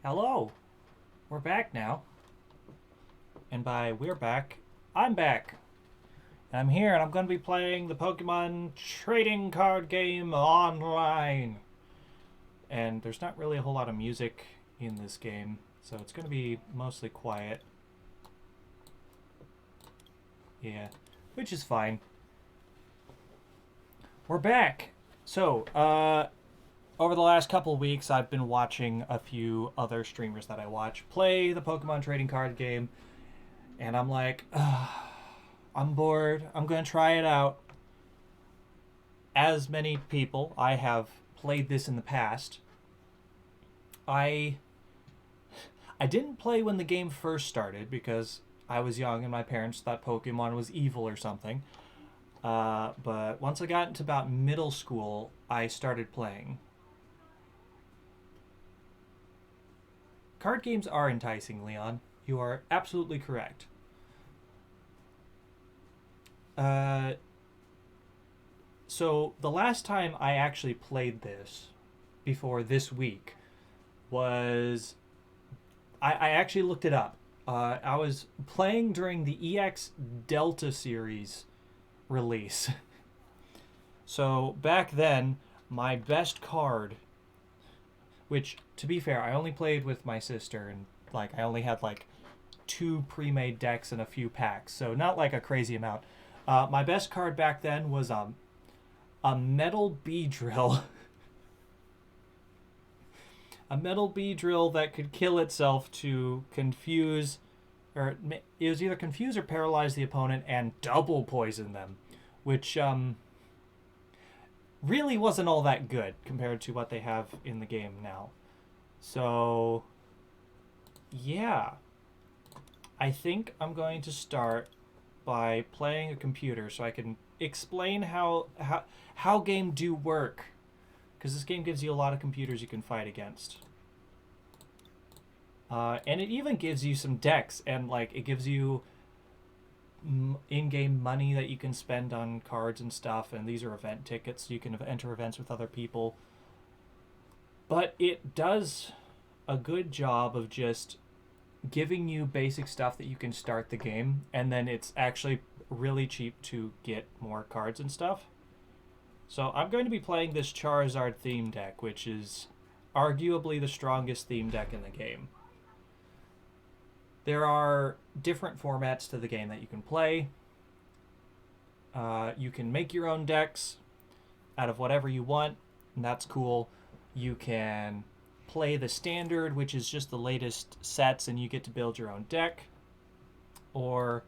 Hello, we're back now. And by we're back, I'm back. And I'm here and I'm going to be playing the Pokemon trading card game online. And there's not really a whole lot of music in this game, so it's going to be mostly quiet. Yeah, which is fine. We're back. So, over the last couple weeks, I've been watching a few other streamers that I watch play the Pokemon trading card game, and I'm like, ugh, I'm bored. I'm gonna try it out. As many people, I have played this in the past. I I didn't play when the game first started because I was young and my parents thought Pokemon was evil or something. But once I got into about middle school, I started playing. Card games are enticing, Leon. You are absolutely correct. Uh, so the last time I actually played this before this week was I actually looked it up. I was playing during the EX Delta series release. So back then, my best card, which to be fair, I only played with my sister, and like I only had like two pre-made decks and a few packs, so not like a crazy amount. My best card back then was a metal bee drill. A metal bee drill that could kill itself to confuse, or it was either confuse or paralyze the opponent and double poison them, which really wasn't all that good compared to what they have in the game now. So, yeah, I think I'm going to start by playing a computer so I can explain how game do work, because this game gives you a lot of computers you can fight against. And it even gives you some decks, and like it gives you in-game money that you can spend on cards and stuff, and these are event tickets, so you can enter events with other people. But it does a good job of just giving you basic stuff that you can start the game, and then it's actually really cheap to get more cards and stuff. So I'm going to be playing this Charizard theme deck, which is arguably the strongest theme deck in the game. There are different formats to the game that you can play. You can make your own decks out of whatever you want, and that's cool. You can play the standard, which is just the latest sets, and you get to build your own deck. Or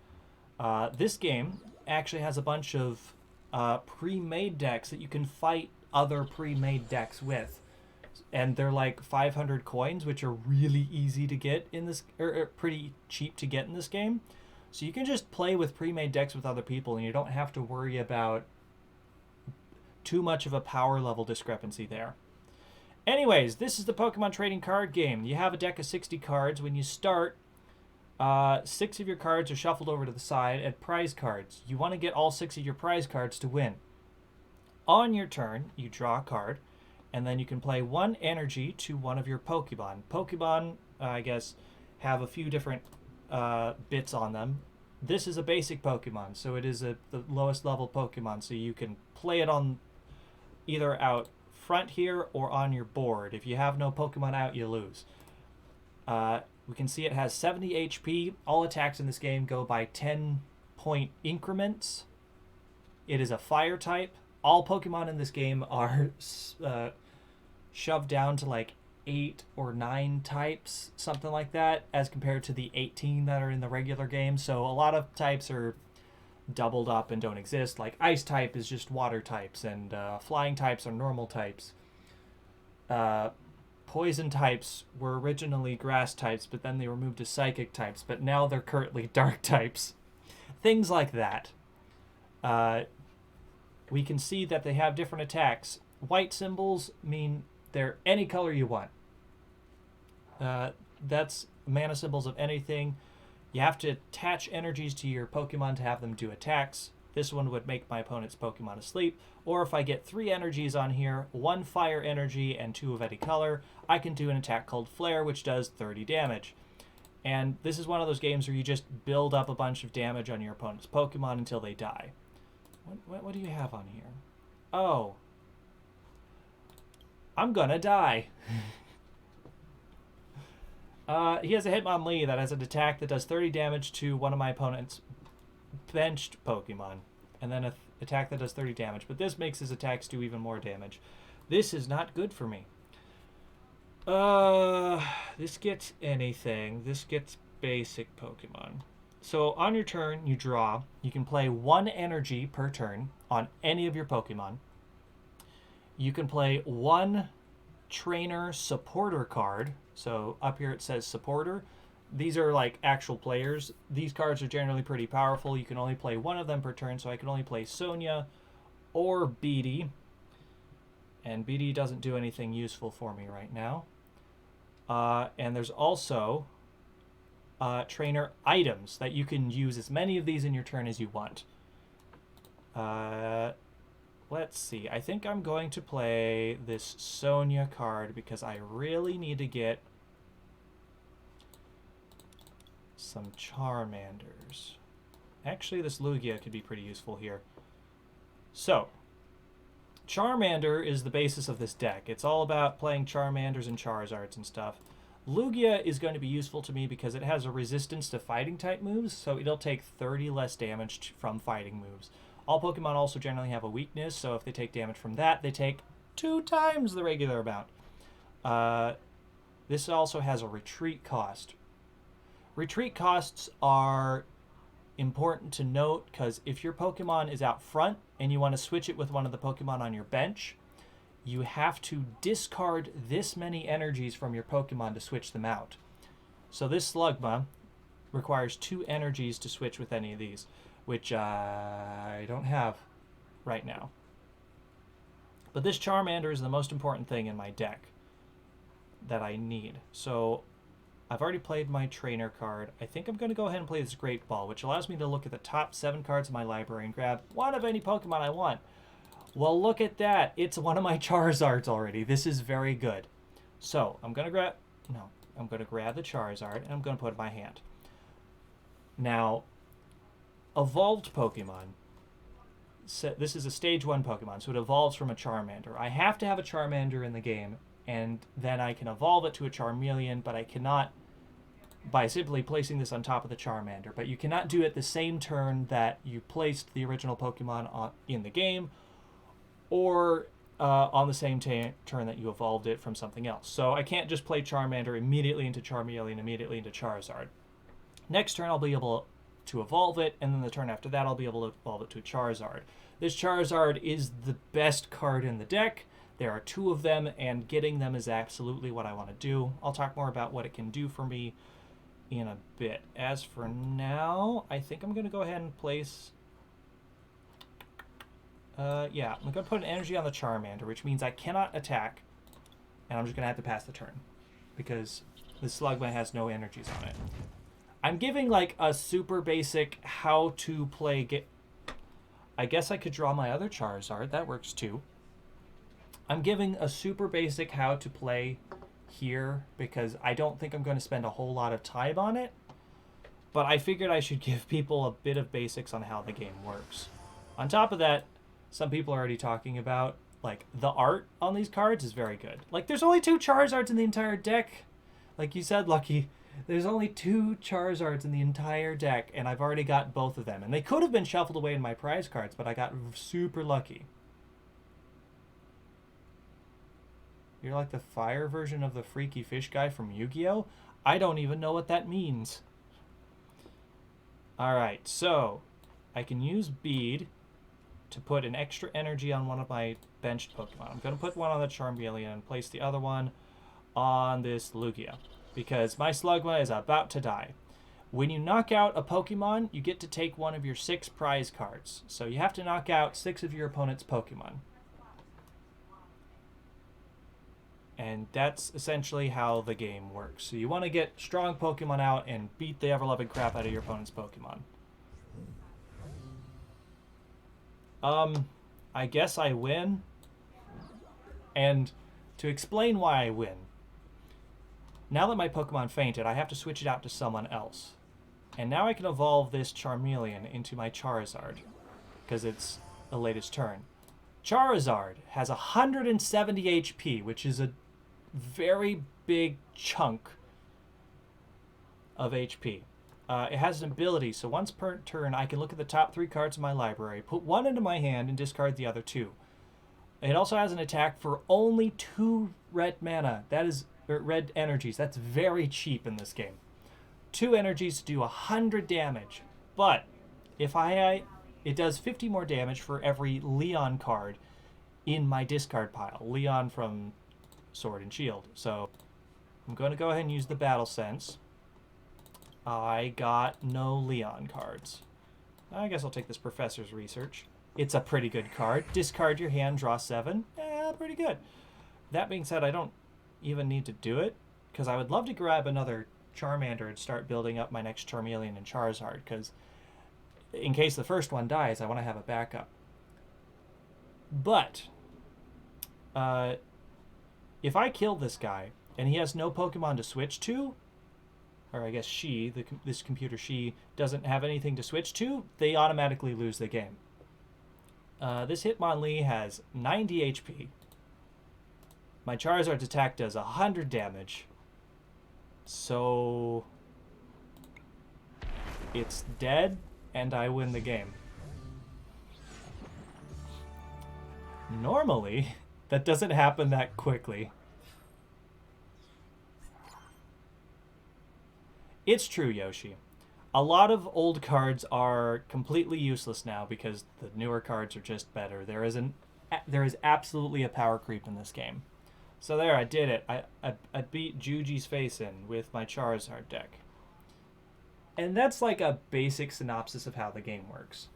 this game actually has a bunch of pre-made decks that you can fight other pre-made decks with, and they're like 500 coins, which are really easy to get in this, or pretty cheap to get in this game. So you can just play with pre-made decks with other people, and you don't have to worry about too much of a power level discrepancy there. Anyways, this is the Pokemon trading card game. You have a deck of 60 cards. When you start, 6 of your cards are shuffled over to the side at prize cards. You want to get all 6 of your prize cards to win. On your turn, you draw a card, and then you can play 1 energy to one of your Pokemon. Pokemon, I guess, have a few different bits on them. This is a basic Pokemon, so it is the lowest level Pokemon, so you can play it on either out front here or on your board. If you have no Pokemon out, you lose. We can see it has 70 HP. All attacks in this game go by 10-point increments. It is a fire type. All Pokemon in this game are shoved down to like 8 or 9 types, something like that, as compared to the 18 that are in the regular game. So a lot of types are doubled up and don't exist. Like ice type is just water types, and flying types are normal types. Poison types were originally grass types, but then they were moved to psychic types, but now they're currently dark types. Things like that. We can see that they have different attacks. White symbols mean they're any color you want. That's mana symbols of anything. You have to attach energies to your Pokemon to have them do attacks. this one would make my opponent's Pokemon asleep. Or if I get 3 energies on here, 1 fire energy and 2 of any color, I can do an attack called Flare, which does 30 damage. And this is one of those games where you just build up a bunch of damage on your opponent's Pokemon until they die. What do you have on here? Oh. I'm gonna die. He has a Hitmonlee that has an attack that does 30 damage to one of my opponent's benched Pokemon. And then an attack that does 30 damage. But this makes his attacks do even more damage. This is not good for me. This gets anything. This gets basic Pokemon. So on your turn, you draw. You can play 1 energy per turn on any of your Pokemon. You can play 1 trainer supporter card. So up here it says supporter. These are like actual players. These cards are generally pretty powerful. You can only play 1 of them per turn. So I can only play Sonia or Beatty. And Beatty doesn't do anything useful for me right now. And there's also trainer items that you can use as many of these in your turn as you want. Let's see. I think I'm going to play this Sonia card because I really need to get some Charmanders. Actually, this Lugia could be pretty useful here. So, Charmander is the basis of this deck. It's all about playing Charmanders and Charizards and stuff. Lugia is going to be useful to me because it has a resistance to fighting type moves, so it'll take 30 less damage from fighting moves. All Pokemon also generally have a weakness, so if they take damage from that, they take 2 times the regular amount. This also has a retreat cost. Retreat costs are important to note because if your Pokemon is out front and you want to switch it with one of the Pokemon on your bench, you have to discard this many energies from your Pokemon to switch them out. So this Slugma requires 2 energies to switch with any of these, which I don't have right now. But this Charmander is the most important thing in my deck that I need. So I've already played my trainer card. I think I'm going to go ahead and play this Great Ball, which allows me to look at the top 7 cards of my library and grab one of any Pokemon I want. Well, look at that. It's one of my Charizards already. This is very good. So I'm going to grab the Charizard and I'm going to put it in my hand. Now, evolved Pokemon. So this is a stage 1 Pokemon, so it evolves from a Charmander. I have to have a Charmander in the game, and then I can evolve it to a Charmeleon, but I cannot by simply placing this on top of the Charmander. But you cannot do it the same turn that you placed the original Pokemon in the game, or on the same turn that you evolved it from something else. So I can't just play Charmander immediately into Charmeleon, immediately into Charizard. Next turn I'll be able to evolve it, and then the turn after that I'll be able to evolve it to a Charizard. This Charizard is the best card in the deck. There are 2 of them, and getting them is absolutely what I want to do. I'll talk more about what it can do for me in a bit. As for now, I think I'm going to go ahead and place... yeah, I'm going to put an energy on the Charmander, which means I cannot attack, and I'm just going to have to pass the turn, because the Slugma has no energies on it. I'm giving, like, a super basic how to play... I guess I could draw my other Charizard. That works, too. I'm giving a super basic how to play here because I don't think I'm going to spend a whole lot of time on it. But I figured I should give people a bit of basics on how the game works. On top of that, some people are already talking about, like, the art on these cards is very good. Like, there's only 2 Charizards in the entire deck. Like you said, Lucky, there's only 2 Charizards in the entire deck, and I've already got both of them. And they could have been shuffled away in my prize cards, but I got super lucky. You're like the fire version of the freaky fish guy from Yu-Gi-Oh? I don't even know what that means. Alright, so I can use Bead to put an extra energy on one of my benched Pokemon. I'm going to put one on the Charmeleon and place the other one on this Lugia, because my Slugma is about to die. When you knock out a Pokemon, you get to take one of your 6 prize cards. So you have to knock out 6 of your opponent's Pokemon. And that's essentially how the game works. So you want to get strong Pokemon out and beat the ever-loving crap out of your opponent's Pokemon. I guess I win. And to explain why I win, now that my Pokemon fainted, I have to switch it out to someone else. And now I can evolve this Charmeleon into my Charizard, because it's the latest turn. Charizard has 170 HP, which is a very big chunk of HP. It has an ability, so once per turn, I can look at the top 3 cards in my library, put one into my hand, and discard the other 2. It also has an attack for only 2 red mana. That is red energies. That's very cheap in this game. 2 energies to do 100 damage, but if it does 50 more damage for every Leon card in my discard pile. Leon from Sword and Shield. So I'm going to go ahead and use the Battle Sense. I got no Leon cards. I guess I'll take this Professor's Research. It's a pretty good card. Discard your hand, draw 7. Pretty good. That being said, I don't even need to do it, because I would love to grab another Charmander and start building up my next Charmeleon and Charizard, because in case the first one dies, I want to have a backup. But if I kill this guy and he has no Pokemon to switch to, or I guess this computer doesn't have anything to switch to, they automatically lose the game. This Hitmonlee has 90 HP. My Charizard's attack does 100 damage. So it's dead, and I win the game. Normally, that doesn't happen that quickly. It's true, Yoshi. A lot of old cards are completely useless now because the newer cards are just better. There is absolutely a power creep in this game. So there, I did it. I beat Juji's face in with my Charizard deck. And that's like a basic synopsis of how the game works.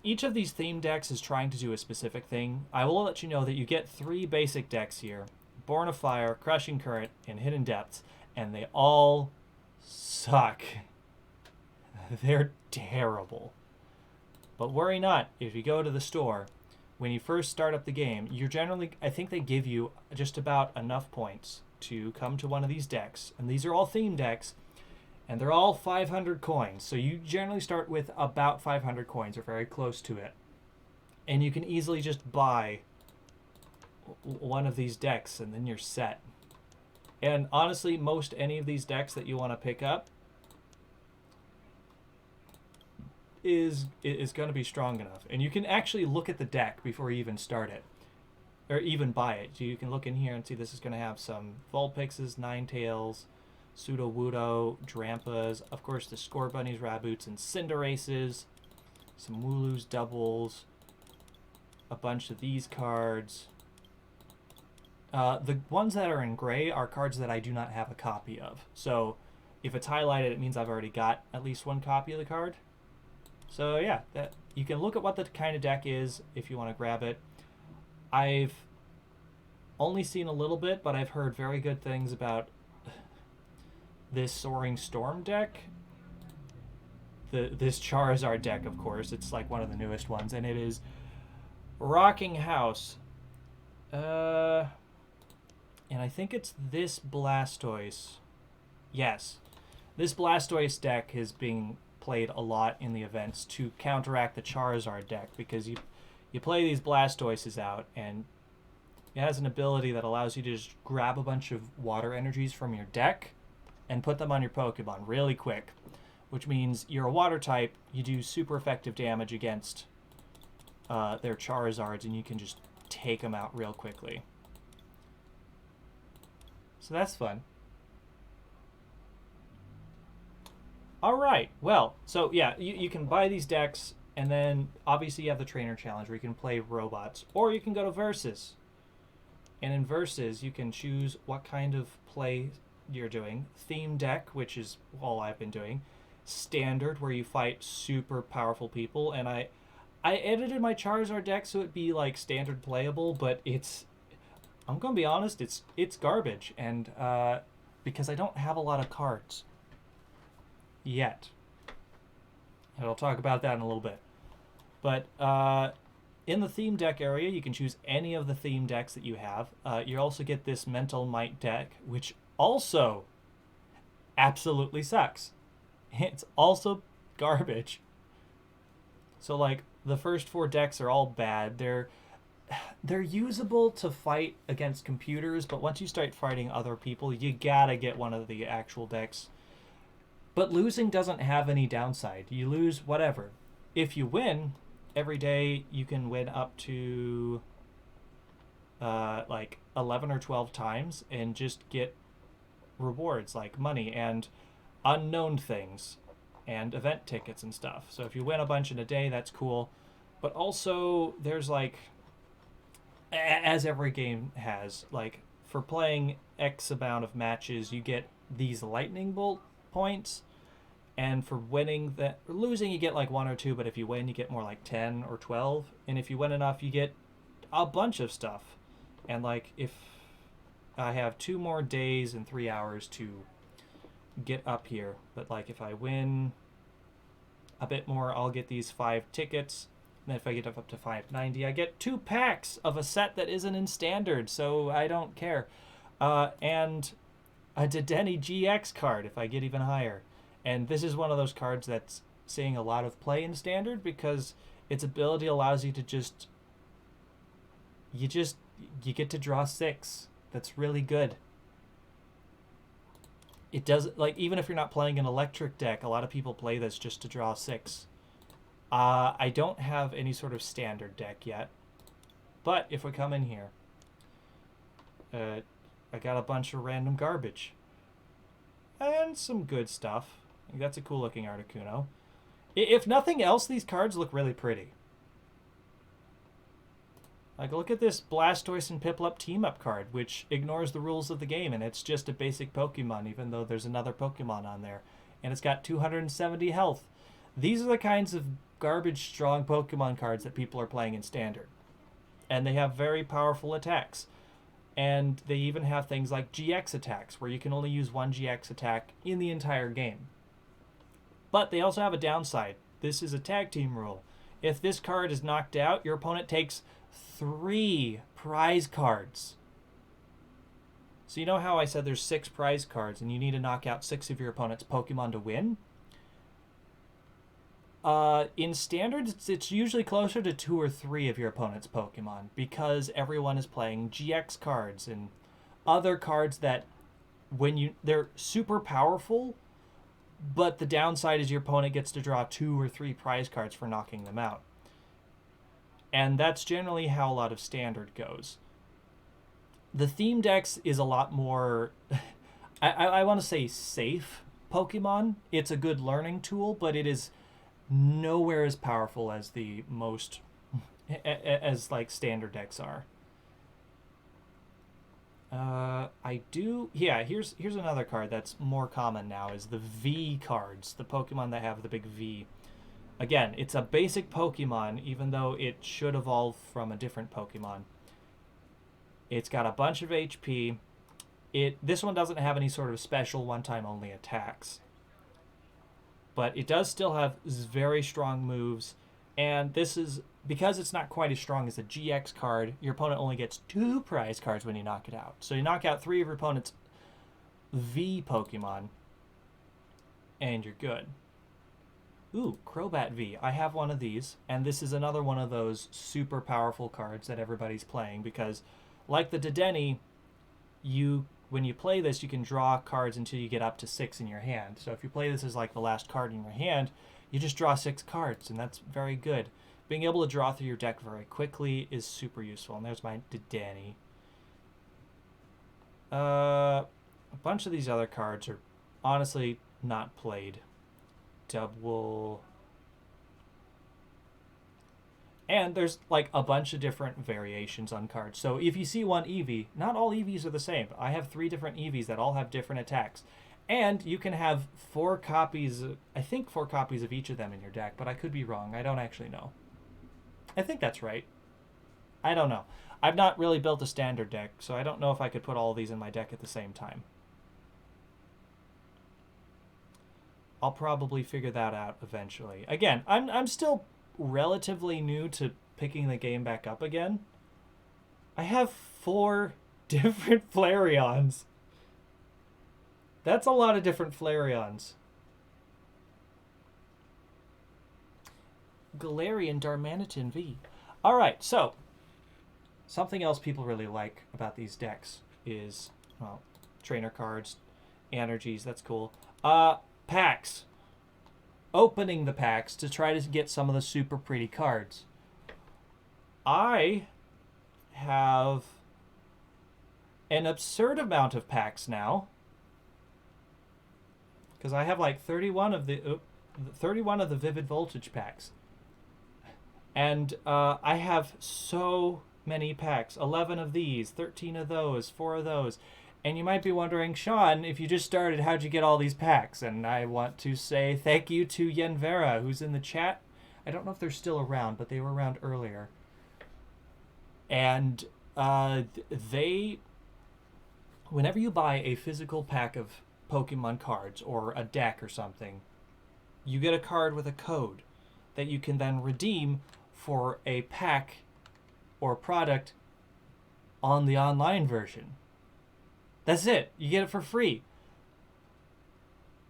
Each of these theme decks is trying to do a specific thing. I will let you know that you get 3 basic decks here. Born of Fire, Crushing Current, and Hidden Depths. And they all suck. They're terrible. But worry not, if you go to the store, when you first start up the game, I think they give you just about enough points to come to one of these decks. And these are all theme decks, and they're all 500 coins. So you generally start with about 500 coins, or very close to it. And you can easily just buy one of these decks, and then you're set. And honestly, most any of these decks that you want to pick up is going to be strong enough. And you can actually look at the deck before you even start it, or even buy it. So you can look in here and see this is going to have some Vulpixes, Ninetales, Sudowoodo, Drampas, of course the Scorbunnies, Raboots, and Cinderaces, some Wooloos, doubles, a bunch of these cards. The ones that are in gray are cards that I do not have a copy of. So if it's highlighted, it means I've already got at least one copy of the card. So yeah, you can look at what the kind of deck is if you want to grab it. I've only seen a little bit, but I've heard very good things about this Soaring Storm deck. This Charizard deck, of course. It's like one of the newest ones, and it is Rocking House. And I think it's this Blastoise. Yes. This Blastoise deck is being played a lot in the events to counteract the Charizard deck, because you play these Blastoises out, and it has an ability that allows you to just grab a bunch of water energies from your deck and put them on your Pokemon really quick, which means you're a water type, you do super effective damage against their Charizards, and you can just take them out real quickly. So that's fun. Alright, well, so yeah, you can buy these decks, and then obviously you have the Trainer Challenge where you can play robots, or you can go to Versus. And in Versus, you can choose what kind of play you're doing. Theme deck, which is all I've been doing. Standard, where you fight super powerful people, and I edited my Charizard deck so it'd be like standard playable, but I'm gonna be honest, it's garbage, and because I don't have a lot of cards yet, and I'll talk about that in a little bit. But in the theme deck area, you can choose any of the theme decks that you have. You also get this Mental Might deck, which also absolutely sucks. It's also garbage. So like the first four decks are all bad. They're usable to fight against computers, but once you start fighting other people, you gotta get one of the actual decks. But losing doesn't have any downside. You lose whatever. If you win, every day you can win up to like 11 or 12 times and just get rewards like money and unknown things and event tickets and stuff. So if you win a bunch in a day, that's cool. But also there's like, as every game has, like for playing X amount of matches, you get these lightning bolt points, and for winning that, losing you get like 1 or 2, but if you win you get more like 10 or 12, and if you win enough you get a bunch of stuff. And like if I have 2 more days and 3 hours to get up here, but like if I win a bit more, I'll get these 5 tickets. And if I get up to 590, I get 2 packs of a set that isn't in standard, so I don't care. And a Dratini GX card if I get even higher. And this is one of those cards that's seeing a lot of play in standard because its ability allows you to you get to draw 6. That's really good. It does, like, even if you're not playing an electric deck, a lot of people play this just to draw 6. I don't have any sort of standard deck yet, but if we come in here, I got a bunch of random garbage and some good stuff. That's a cool looking Articuno. If nothing else, these cards look really pretty. Like, look at this Blastoise and Piplup team-up card, which ignores the rules of the game, and it's just a basic Pokemon, even though there's another Pokemon on there. And it's got 270 health. These are the kinds of garbage strong Pokemon cards that people are playing in Standard. And they have very powerful attacks. And they even have things like GX attacks, where you can only use 1 GX attack in the entire game. But they also have a downside. This is a tag team rule. If this card is knocked out, your opponent takes 3 prize cards. So you know how I said there's 6 prize cards and you need to knock out 6 of your opponent's Pokemon to win? In Standard, it's usually closer to 2 or 3 of your opponent's Pokemon because everyone is playing GX cards and other cards that they're super powerful, but the downside is your opponent gets to draw 2 or 3 prize cards for knocking them out. And that's generally how a lot of Standard goes. The theme decks is a lot more, I want to say safe Pokemon. It's a good learning tool, but it is nowhere as powerful as the most, as like Standard decks are. Here's another card that's more common now is the V cards, the Pokemon that have the big V. Again, it's a basic Pokemon, even though it should evolve from a different Pokemon. It's got a bunch of HP. This one doesn't have any sort of special one-time only attacks. But it does still have very strong moves. And this is, because it's not quite as strong as a GX card, your opponent only gets 2 prize cards when you knock it out. So you knock out 3 of your opponent's V Pokemon, and you're good. Ooh, Crobat V. I have one of these, and this is another one of those super powerful cards that everybody's playing because, like the Dratini, when you play this, you can draw cards until you get up to 6 in your hand. So if you play this as like the last card in your hand, you just draw 6 cards, and that's very good. Being able to draw through your deck very quickly is super useful. And there's my Dratini. A bunch of these other cards are honestly not played. Double. And there's like a bunch of different variations on cards. So if you see one Eevee, not all Eevees are the same. I have 3 different Eevees that all have different attacks. And you can have 4 copies, I think 4 copies of each of them in your deck, but I could be wrong. I don't actually know. I think that's right. I don't know. I've not really built a Standard deck, so I don't know if I could put all of these in my deck at the same time. I'll probably figure that out eventually. Again, I'm still relatively new to picking the game back up again. I have 4 different Flareons. That's a lot of different Flareons. Galarian Darmanitan V. Alright, so something else people really like about these decks is, well, trainer cards, energies, that's cool. Packs. Opening the packs to try to get some of the super pretty cards. I have an absurd amount of packs now, because I have like 31 of the Vivid Voltage packs. And I have so many packs. 11 of these, 13 of those, 4 of those. And you might be wondering, Shawn, if you just started, how'd you get all these packs? And I want to say thank you to Yenvera, who's in the chat. I don't know if they're still around, but they were around earlier. And whenever you buy a physical pack of Pokemon cards or a deck or something, you get a card with a code that you can then redeem for a pack or product on the online version. That's it. You get it for free.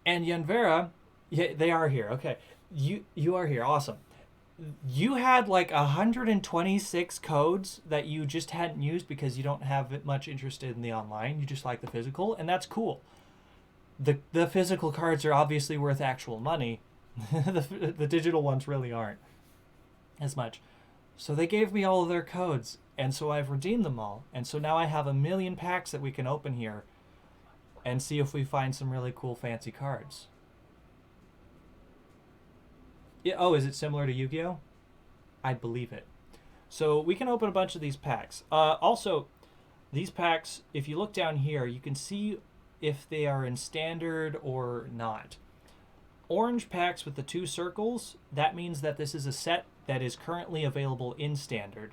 And Yenvera, yeah, they are here. Okay. You are here. Awesome. You had like 126 codes that you just hadn't used because you don't have much interest in the online. You just like the physical, and that's cool. The physical cards are obviously worth actual money. The digital ones really aren't as much. So they gave me all of their codes, and so I've redeemed them all. And so now I have 1 million packs that we can open here and see if we find some really cool fancy cards. Yeah, oh, is it similar to Yu-Gi-Oh? I believe it. So we can open a bunch of these packs. Also, these packs, if you look down here, you can see if they are in standard or not. Orange packs with the 2 circles, that means that this is a set that is currently available in standard.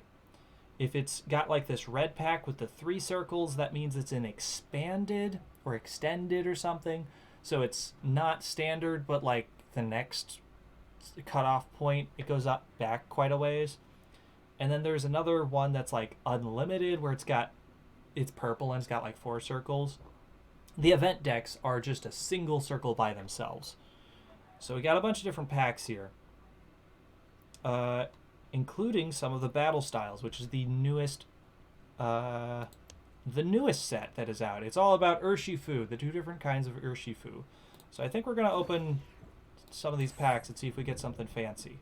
If it's got like this red pack with the 3 circles, that means it's an expanded or extended or something. So it's not standard, but like the next cutoff point, it goes up back quite a ways. And then there's another one that's like unlimited, where it's purple and it's got like 4 circles. The event decks are just a single circle by themselves. So we got a bunch of different packs here, including some of the battle styles, which is the newest set that is out. It's all about Urshifu, the 2 different kinds of Urshifu. So I think we're going to open some of these packs and see if we get something fancy.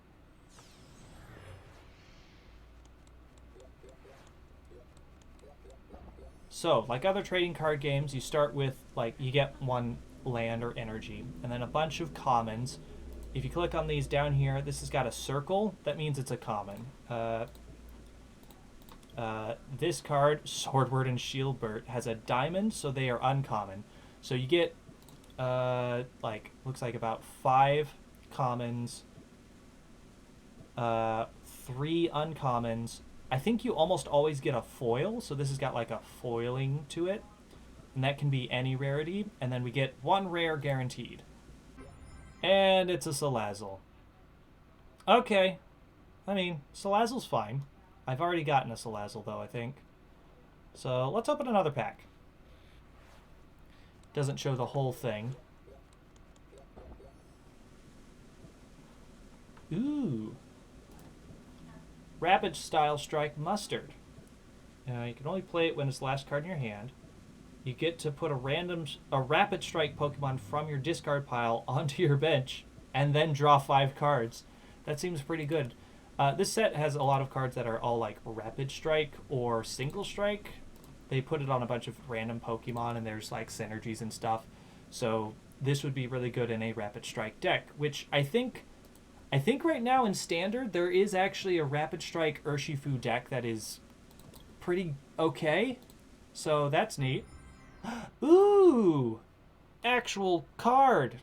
So, like other trading card games, you start with, like, you get 1 land or energy, and then a bunch of commons. If you click on these down here, this has got a circle. That means it's a common. This card, Swordward and Shieldbert, has a diamond, so they are uncommon. So you get, looks like about 5 commons, 3 uncommons. I think you almost always get a foil, so this has got like a foiling to it. And that can be any rarity. And then we get 1 rare guaranteed. And it's a Salazzle. Okay. I mean, Salazzle's fine. I've already gotten a Salazzle, though, I think. So let's open another pack. Doesn't show the whole thing. Ooh. Rapid Style Strike Mustard. You can only play it when it's the last card in your hand. You get to put a Rapid Strike Pokemon from your discard pile onto your bench and then draw 5 cards. That seems pretty good. This set has a lot of cards that are all like Rapid Strike or Single Strike. They put it on a bunch of random Pokemon, and there's like synergies and stuff. So this would be really good in a Rapid Strike deck, which I think right now in Standard there is actually a Rapid Strike Urshifu deck that is pretty okay. So that's neat. Ooh! Actual card!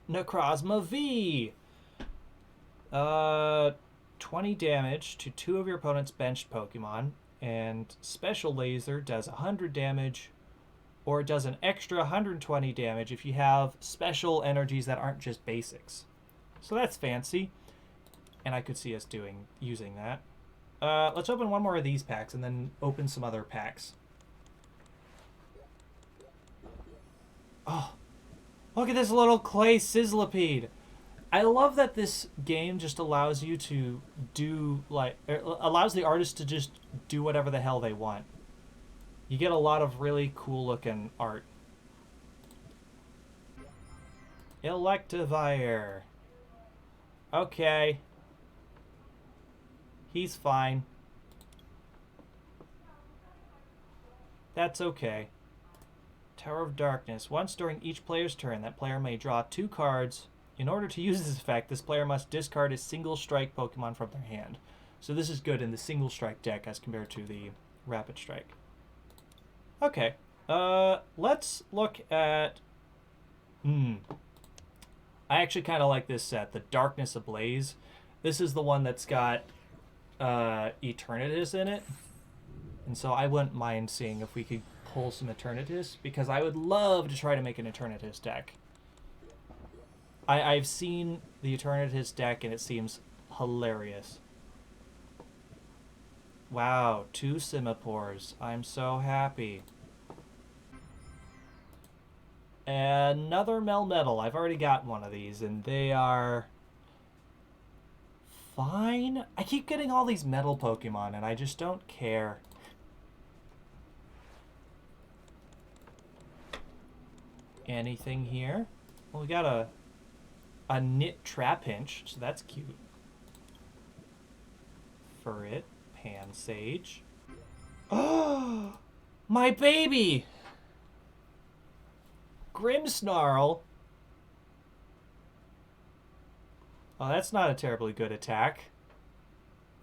Necrozma V! 20 damage to 2 of your opponent's benched Pokemon, and Special Laser does 100 damage, or it does an extra 120 damage if you have special energies that aren't just basics. So that's fancy. And I could see us using that. Let's open one more of these packs and then open some other packs. Oh, look at this little clay Sizzlipede. I love that this game just allows you to do, like, allows the artist to just do whatever the hell they want. You get a lot of really cool looking art. Electivire. Okay. He's fine. That's okay. Tower of Darkness. Once during each player's turn, that player may draw 2 cards. In order to use this effect, this player must discard a single strike Pokemon from their hand. So this is good in the single strike deck as compared to the rapid strike. Okay. Let's look at... I actually kind of like this set, the Darkness Ablaze. This is the one that's got Eternatus in it. And so I wouldn't mind seeing if we could pull some Eternatus, because I would love to try to make an Eternatus deck. I've seen the Eternatus deck and it seems hilarious. Wow, 2 Simipours. I'm so happy. Another Melmetal. I've already got one of these, and they are fine. I keep getting all these metal Pokemon, and I just don't care. Anything here? Well, we got a Knit Trapinch, so that's cute. Furret, Pansage. Oh, my baby! Grimmsnarl. Oh, that's not a terribly good attack.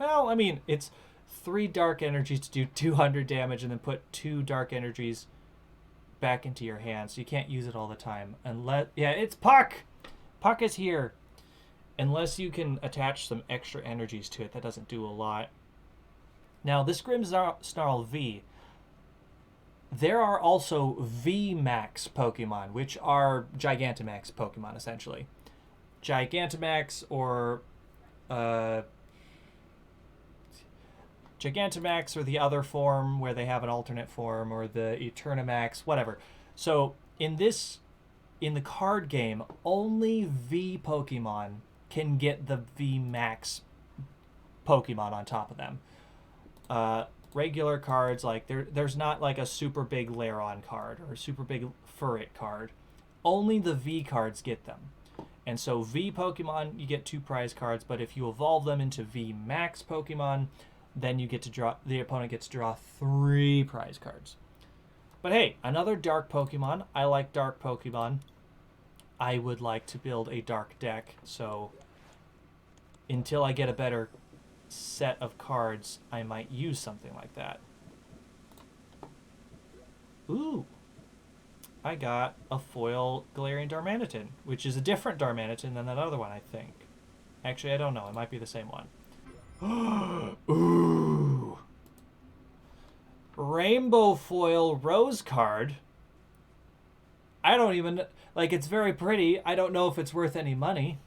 Well, I mean, it's 3 dark energies to do 200 damage and then put 2 dark energies back into your hand, so you can't use it all the time. Unless, yeah, it's Puck! Puck is here. Unless you can attach some extra energies to it, that doesn't do a lot. Now, this Grimmsnarl V, there are also V-Max Pokemon, which are Gigantamax Pokemon, essentially. Gigantamax or Gigantamax, or the other form where they have an alternate form, or the Eternamax, whatever. So in the card game, only V Pokemon can get the V-Max Pokemon on top of them. Regular cards, like there's not like a super big Lairon card or a super big Furret card. Only the V cards get them. And so V Pokemon, you get 2 prize cards, but if you evolve them into V Max Pokemon, then you get to draw, the opponent gets to draw 3 prize cards. But hey, another dark Pokemon. I like dark Pokemon. I would like to build a dark deck, so until I get a better set of cards, I might use something like that. Ooh, I got a foil Galarian Darmanitan, which is a different Darmanitan than that other one, I think. Actually, I don't know. It might be the same one. Ooh, rainbow foil rose card. I don't even, like, it's very pretty. I don't know if it's worth any money.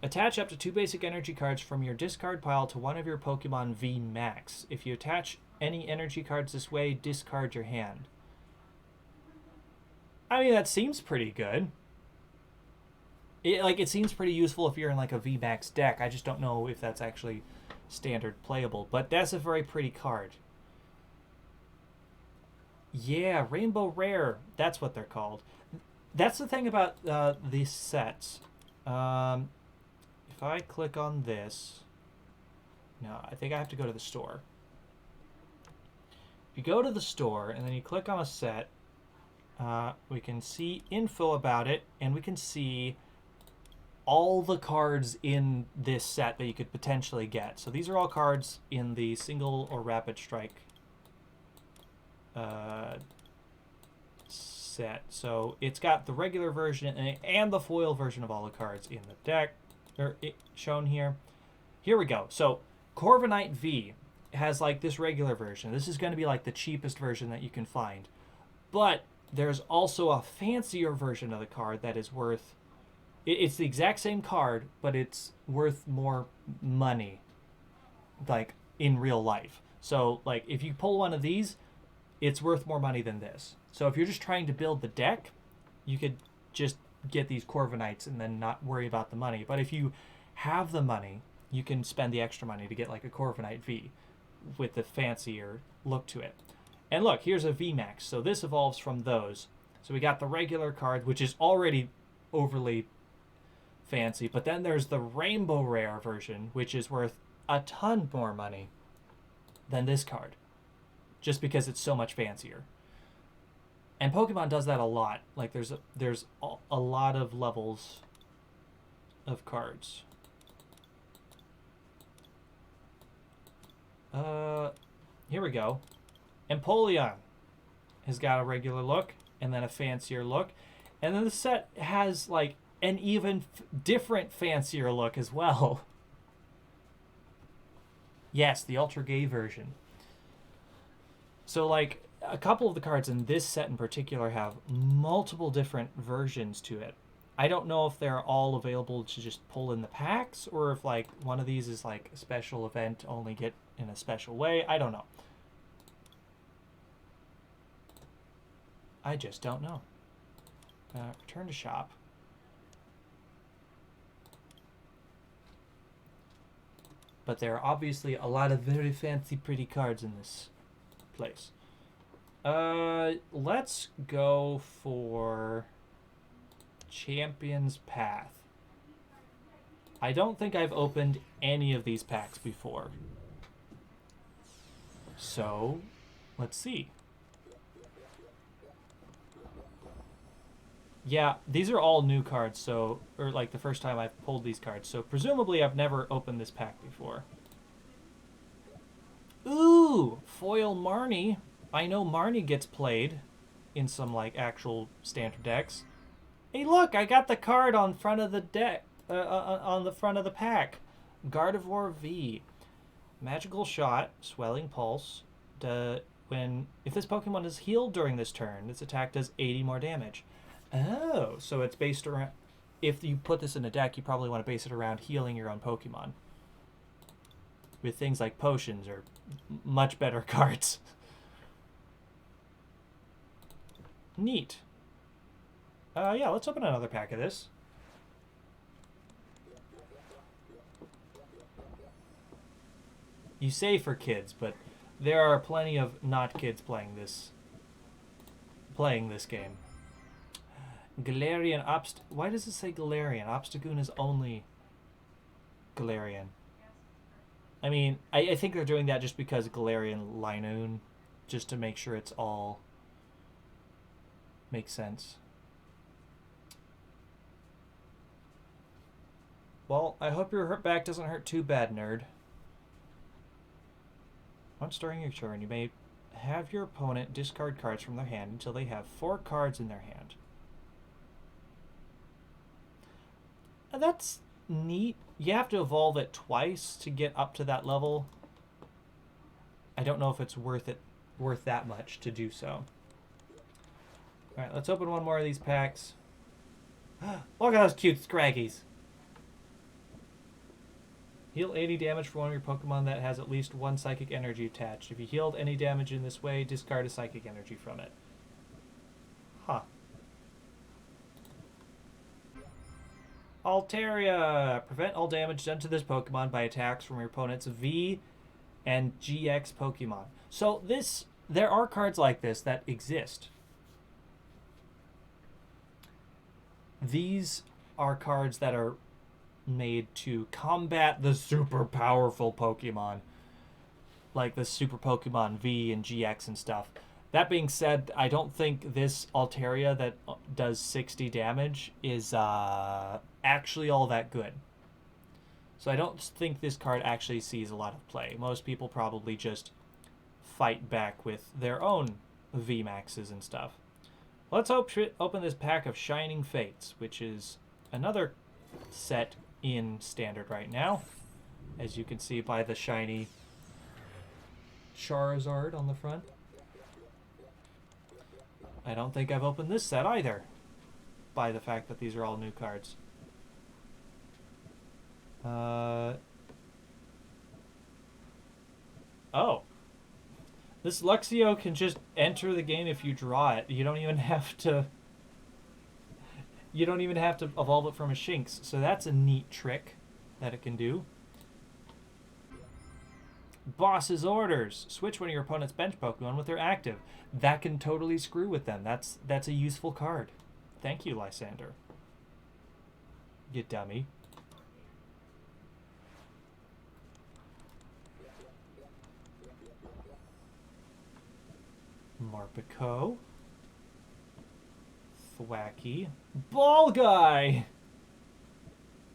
Attach up to 2 basic energy cards from your discard pile to one of your Pokemon V Max. If you attach any energy cards this way, discard your hand. I mean, that seems pretty good. It seems pretty useful if you're in like a V Max deck. I just don't know if that's actually standard playable. But that's a very pretty card. Yeah, Rainbow Rare. That's what they're called. That's the thing about these sets. If I click on this... No, I think I have to go to the store. If you go to the store and then you click on a set, we can see info about it, and we can see all the cards in this set that you could potentially get. So these are all cards in the single or rapid strike set. So it's got the regular version and the foil version of all the cards in the deck, or shown here. Here we go. So Corviknight V has like this regular version. This is going to be like the cheapest version that you can find. But there's also a fancier version of the card that is worth... It's the exact same card, but it's worth more money, like in real life. So, like, if you pull one of these, it's worth more money than this. So, if you're just trying to build the deck, you could just get these Corviknights and then not worry about the money. But if you have the money, you can spend the extra money to get like a Corviknight V with the fancier look to it. And look, here's a VMAX. So this evolves from those. So we got the regular card, which is already overly fancy, but then there's the rainbow rare version, which is worth a ton more money than this card, just because it's so much fancier. And Pokemon does that a lot. Like there's a lot of levels of cards. Here we go. Empoleon has got a regular look and then a fancier look, and then the set has like an even different fancier look as well. Yes, the ultra gay version. So like a couple of the cards in this set in particular have multiple different versions to it. I don't know if they're all available to just pull in the packs, or if like one of these is like a special event, only get in a special way. I don't know. I just don't know. Return to shop. But there are obviously a lot of very fancy, pretty cards in this place. Let's go for Champion's Path. I don't think I've opened any of these packs before. So, let's see. Yeah, these are all new cards, so, or like the first time I've pulled these cards, so presumably I've never opened this pack before. Ooh, foil Marnie. I know Marnie gets played in some like actual standard decks. Hey, look, I got the card on front of the deck, on the front of the pack. Gardevoir V. Magical Shot, Swelling Pulse. If this Pokemon is healed during this turn, its attack does 80 more damage. Oh, so it's based around... If you put this in a deck, you probably want to base it around healing your own Pokemon. With things like potions or much better cards. Neat. Yeah, let's open another pack of this. You say for kids, but there are plenty of not kids playing this game. Galarian Why does it say Galarian? Obstagoon is only Galarian. I mean, I think they're doing that just because Galarian Linoon, just to make sure it's all makes sense. Well, I hope your back doesn't hurt too bad, nerd. Once during your turn, you may have your opponent discard cards from their hand until they have 4 cards in their hand. That's neat. You have to evolve it twice to get up to that level. I don't know if it's worth that much to do so. Alright, let's open one more of these packs. Look at those cute Scraggies. Heal 80 damage for one of your Pokemon that has at least 1 Psychic Energy attached. If you healed any damage in this way, discard a Psychic Energy from it. Huh. Altaria! Prevent all damage done to this Pokemon by attacks from your opponent's V and GX Pokemon. So there are cards like this that exist. These are cards that are made to combat the super powerful Pokemon, like the Super Pokemon V and GX and stuff. That being said, I don't think this Altaria that does 60 damage is actually all that good. So I don't think this card actually sees a lot of play. Most people probably just fight back with their own VMAXs and stuff. Let's open this pack of Shining Fates, which is another set in standard right now, as you can see by the shiny Charizard on the front. I don't think I've opened this set either, by the fact that these are all new cards. Oh. This Luxio can just enter the game if you draw it. You don't even have to... You don't even have to evolve it from a Shinx. So that's a neat trick that it can do. Boss's Orders. Switch one of your opponent's bench Pokemon with their active. That can totally screw with them. That's a useful card. Thank you, Lysander. You dummy. Marpico. Thwacky. Ball Guy!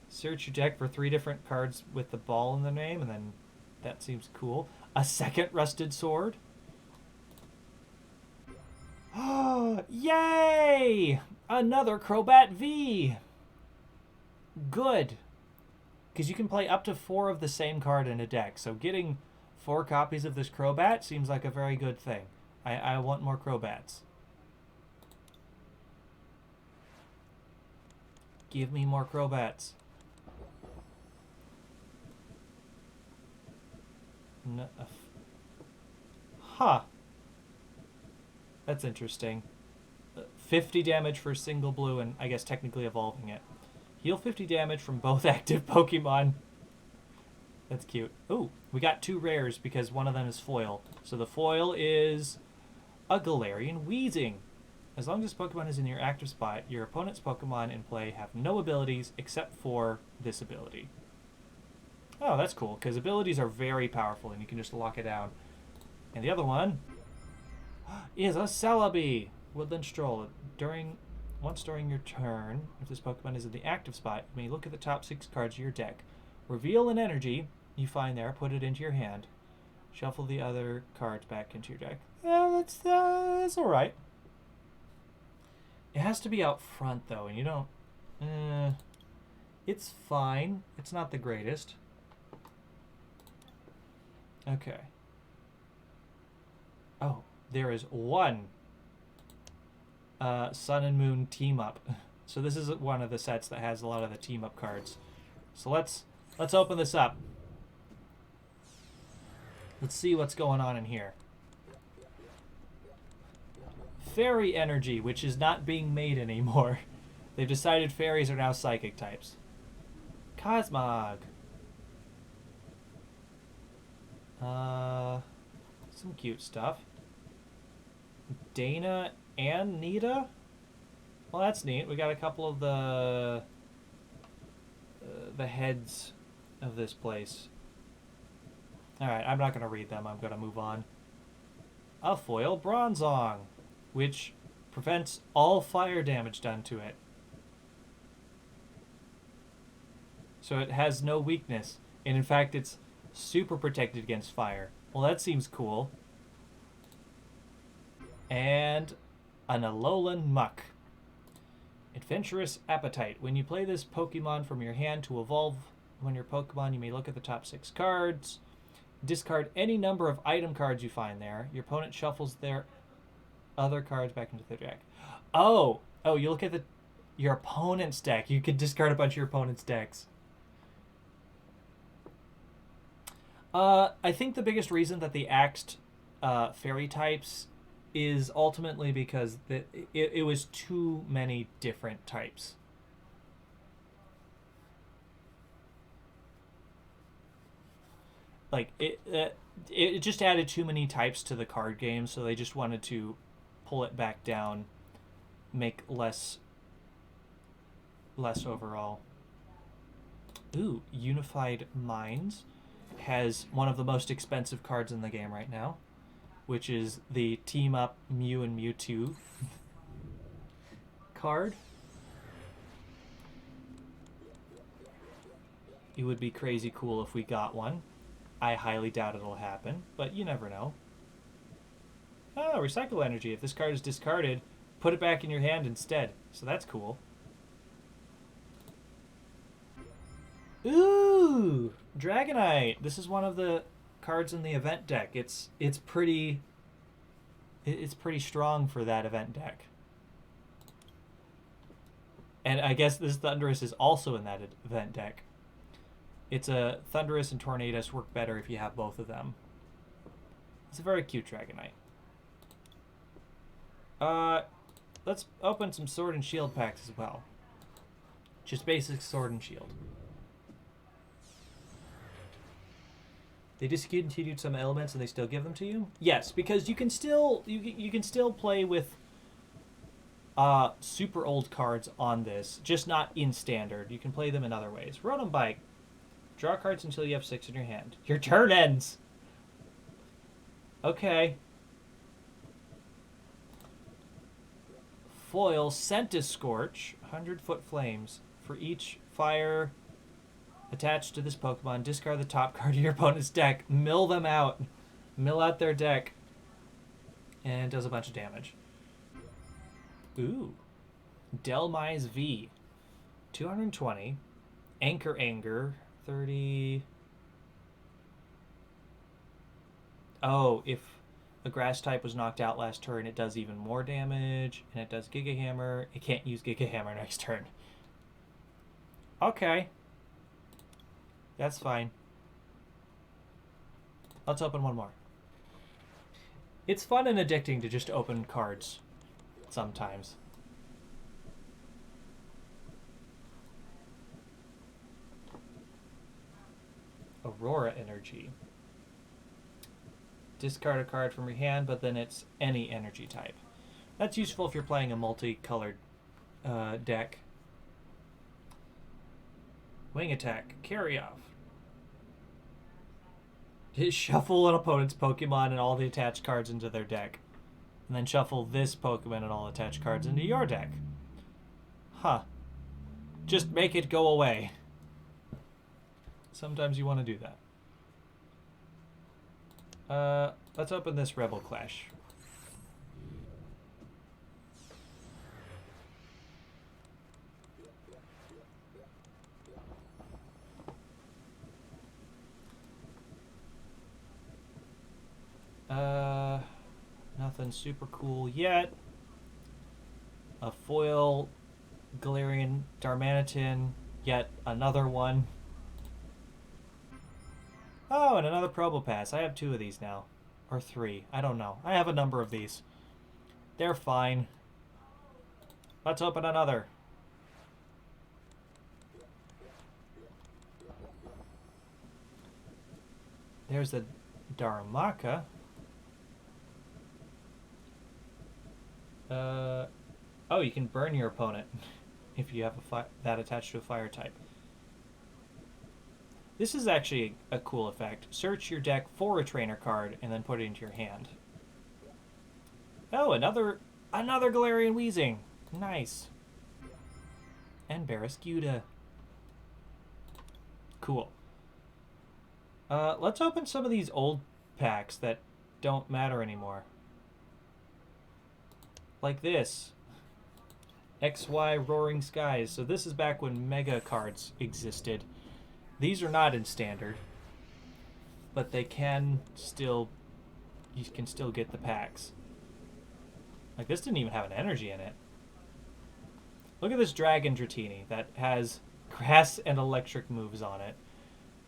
Search your deck for 3 different cards with the ball in the name, and then that seems cool. A second Rusted Sword. Yay! Another Crobat V! Good. Because you can play up to 4 of the same card in a deck, so getting 4 copies of this Crobat seems like a very good thing. I want more Crobats. Give me more Crobats. No, huh. That's interesting. 50 damage for single blue and I guess technically evolving it. Heal 50 damage from both active Pokemon. That's cute. Ooh, we got 2 rares because one of them is foil. So the foil is a Galarian Weezing. As long as this Pokemon is in your active spot, your opponent's Pokemon in play have no abilities except for this ability. Oh, that's cool, because abilities are very powerful and you can just lock it down. And the other one is a Celebi. Woodland Stroll. Once during your turn, if this Pokemon is in the active spot, you may look at the top 6 cards of your deck. Reveal an energy you find there, put it into your hand. Shuffle the other cards back into your deck. That's alright. It has to be out front, though, and you don't... it's fine. It's not the greatest. Okay. Oh, there is one Sun and Moon team-up. So this is one of the sets that has a lot of the team-up cards. So let's open this up. Let's see what's going on in here. Fairy Energy, which is not being made anymore. They've decided fairies are now psychic types. Cosmog. Some cute stuff. Dana and Nita? Well, that's neat. We got a couple of the heads of this place. Alright, I'm not going to read them. I'm going to move on. A foil Bronzong, which prevents all fire damage done to it. So it has no weakness. And in fact, it's super protected against fire. Well, that seems cool. And an Alolan Muck. Adventurous Appetite. When you play this Pokemon from your hand to evolve when your Pokemon, you may look at the top 6 cards. Discard any number of item cards you find there. Your opponent shuffles their other cards back into their deck. Oh, you look at your opponent's deck. You could discard a bunch of your opponent's decks. I think the biggest reason that they axed fairy types is ultimately because it was too many different types. Like, it just added too many types to the card game, so they just wanted to pull it back down, make less overall. Ooh, Unified Minds has one of the most expensive cards in the game right now, which is the Team Up Mew and Mewtwo card. It would be crazy cool if we got one. I highly doubt it'll happen, but you never know. Oh, recycle energy. If this card is discarded, put it back in your hand instead. So that's cool. Ooh, Dragonite. This is one of the cards in the event deck. It's pretty strong for that event deck. And I guess this Thundurus is also in that event deck. It's a Thundurus and Tornadus work better if you have both of them. It's a very cute Dragonite. Let's open some Sword and Shield packs as well. Just basic Sword and Shield. They discontinued some elements and they still give them to you? Yes, because you can still you can still play with super old cards on this, just not in standard. You can play them in other ways. Rotom Bike. Draw cards until you have 6 in your hand. Your turn ends. Okay. Foil Scentiscorch, 100-foot flames. For each fire attached to this Pokemon, discard the top card of your opponent's deck. Mill them out. Mill out their deck. And does a bunch of damage. Ooh. Delmise V. 220. Anchor Anger. 30. Oh, if a grass type was knocked out last turn, it does even more damage. And it does Giga Hammer. It can't use Giga Hammer next turn. Okay. That's fine. Let's open one more. It's fun and addicting to just open cards sometimes. Aurora Energy. Discard a card from your hand, but then it's any energy type. That's useful if you're playing a multicolored deck. Wing Attack. Carry off. Just shuffle an opponent's Pokemon and all the attached cards into their deck. And then shuffle this Pokemon and all attached cards into your deck. Huh. Just make it go away. Sometimes you want to do that. Let's open this Rebel Clash. Nothing super cool yet. A foil Galarian Darmanitan, yet another one. Oh, and another Probopass. I have 2 of these now. Or 3. I don't know. I have a number of these. They're fine. Let's open another. There's a Darumaka. Oh, you can burn your opponent if you have that attached to a fire type. This is actually a cool effect. Search your deck for a trainer card and then put it into your hand. Oh, another Galarian Weezing. Nice. And Barraskewda. Cool. Let's open some of these old packs that don't matter anymore. Like this. XY Roaring Skies. So this is back when Mega cards existed. These are not in standard, but they can still, you can still get the packs. Like this didn't even have an energy in it. Look at this Dragon Dratini that has grass and electric moves on it,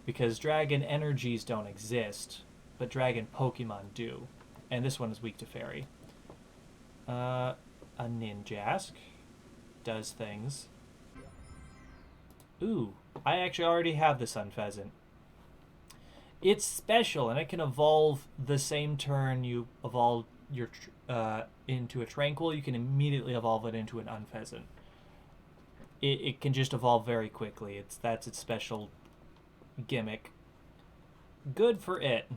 because Dragon energies don't exist, but Dragon Pokemon do. And this one is weak to Fairy. A Ninjask does things. Ooh, I actually already have the Sun Pheasant. It's special, and it can evolve the same turn you evolve your into a Tranquil. You can immediately evolve it into an Unpheasant. It can just evolve very quickly. That's its special gimmick. Good for it.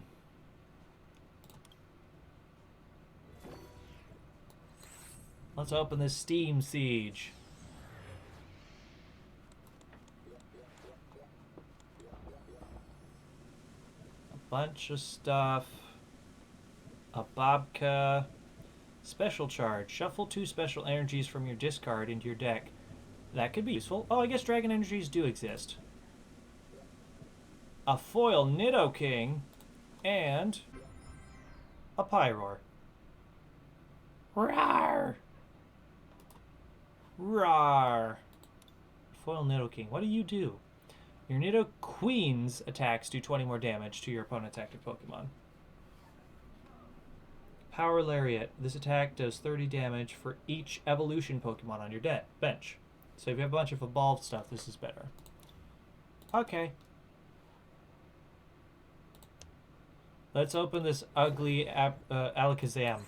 Let's open this Steam Siege. A bunch of stuff. A Babka. Special charge. Shuffle 2 special energies from your discard into your deck. That could be useful. Oh, I guess Dragon Energies do exist. A foil Nidoking. And a Pyroar. Rawr! Rawr! Foil Nidoking. What do you do? Your Nidoqueen's attacks do 20 more damage to your opponent's active Pokemon. Power Lariat. This attack does 30 damage for each evolution Pokemon on your bench. So if you have a bunch of evolved stuff, this is better. Okay. Let's open this ugly Alakazam.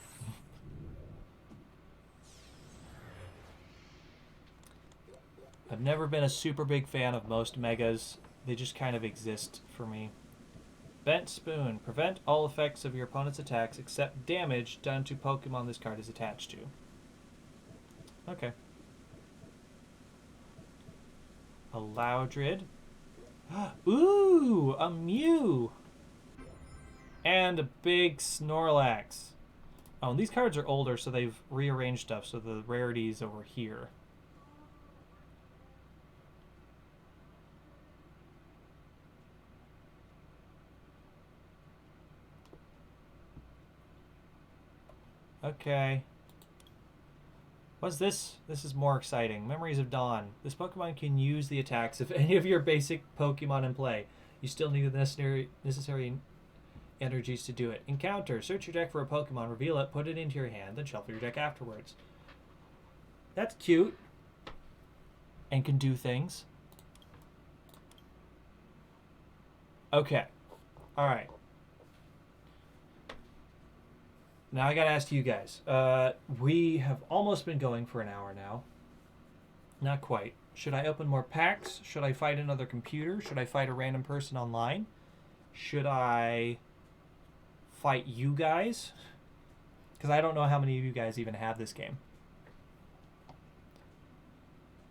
I've never been a super big fan of most megas. They just kind of exist for me. Bent Spoon. Prevent all effects of your opponent's attacks except damage done to Pokemon this card is attached to. Okay. A Loudred. Ooh, a Mew. And a big Snorlax. Oh, and these cards are older, so they've rearranged stuff, so the rarity's over here. Okay. What's this? This is more exciting. Memories of Dawn. This Pokemon can use the attacks of any of your basic Pokemon in play. You still need the necessary energies to do it. Encounter. Search your deck for a Pokemon, reveal it, put it into your hand, then shuffle your deck afterwards. That's cute. And can do things. Okay. Alright. Now I gotta ask you guys. We have almost been going for an hour now. Not quite. Should I open more packs? Should I fight another computer? Should I fight a random person online? Should I fight you guys? Because I don't know how many of you guys even have this game.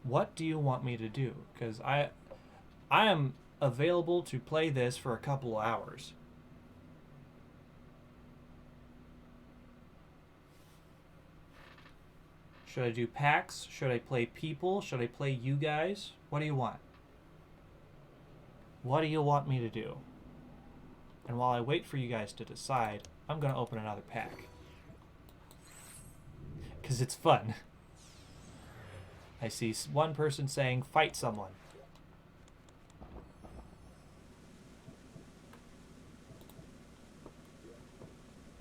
What do you want me to do? Because I am available to play this for a couple hours. Should I do packs? Should I play people? Should I play you guys? What do you want? What do you want me to do? And while I wait for you guys to decide, I'm going to open another pack. Because it's fun. I see one person saying, fight someone.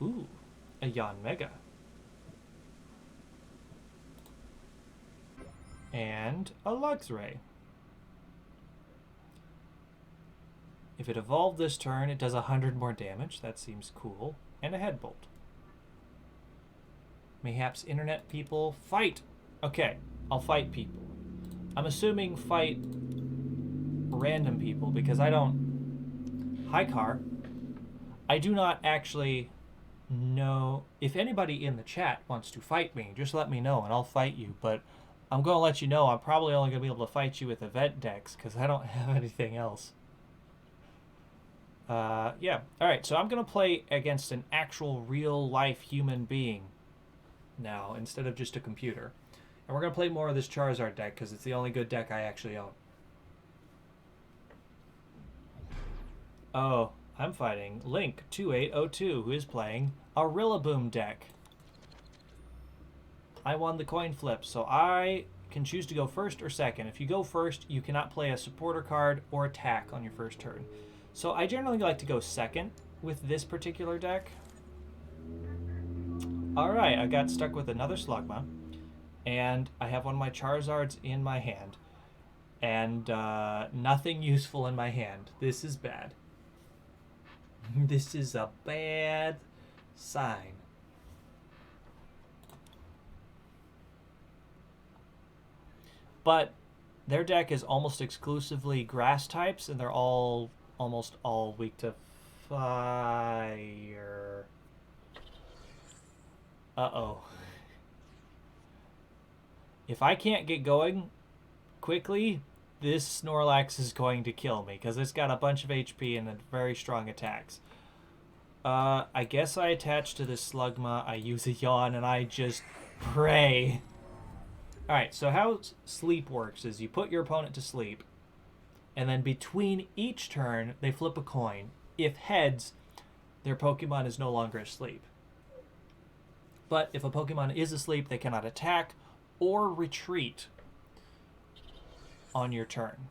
Ooh, a Yanmega. And a Luxray. If it evolved this turn, it does 100 more damage. That seems cool. And a Headbolt. Mayhaps internet people fight. Okay, I'll fight people. I'm assuming fight random people because I don't... Hi, Car. I do not actually know... If anybody in the chat wants to fight me, just let me know and I'll fight you, but... I'm going to let you know I'm probably only going to be able to fight you with event decks because I don't have anything else. Yeah. Alright, so I'm going to play against an actual real-life human being now instead of just a computer. And we're going to play more of this Charizard deck because it's the only good deck I actually own. Oh, I'm fighting Link2802 who is playing a Rillaboom deck. I won the coin flip, so I can choose to go first or second. If you go first, you cannot play a supporter card or attack on your first turn. So I generally like to go second with this particular deck. Alright, I got stuck with another Slugma, and I have one of my Charizards in my hand, and nothing useful in my hand. This is bad. This is a bad sign. But their deck is almost exclusively grass types, and they're all almost all weak to fire. Uh-oh. If I can't get going quickly, this Snorlax is going to kill me, because it's got a bunch of HP and very strong attacks. I guess I attach to this Slugma, I use a Yawn, and I just pray. Alright, so how sleep works is you put your opponent to sleep, and then between each turn, they flip a coin. If heads, their Pokemon is no longer asleep. But if a Pokemon is asleep, they cannot attack or retreat on your turn.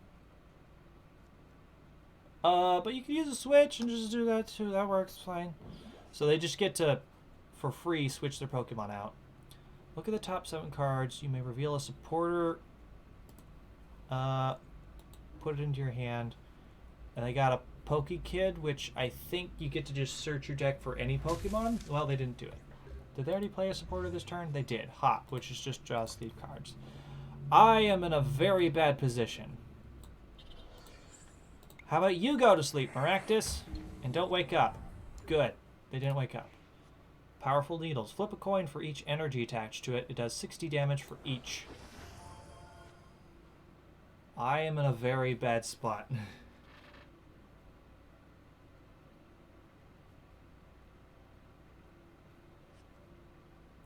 But you can use a switch and just do that too. That works fine. So they just get to, for free, switch their Pokemon out. Look at the top 7 cards. You may reveal a supporter. Put it into your hand. And I got a Poke-Kid, which I think you get to just search your deck for any Pokemon. Well, they didn't do it. Did they already play a supporter this turn? They did. Ha, which is just draw sleeve cards. I am in a very bad position. How about you go to sleep, Maractus? And don't wake up. Good. They didn't wake up. Powerful Needles. Flip a coin for each energy attached to it. It does 60 damage for each. I am in a very bad spot.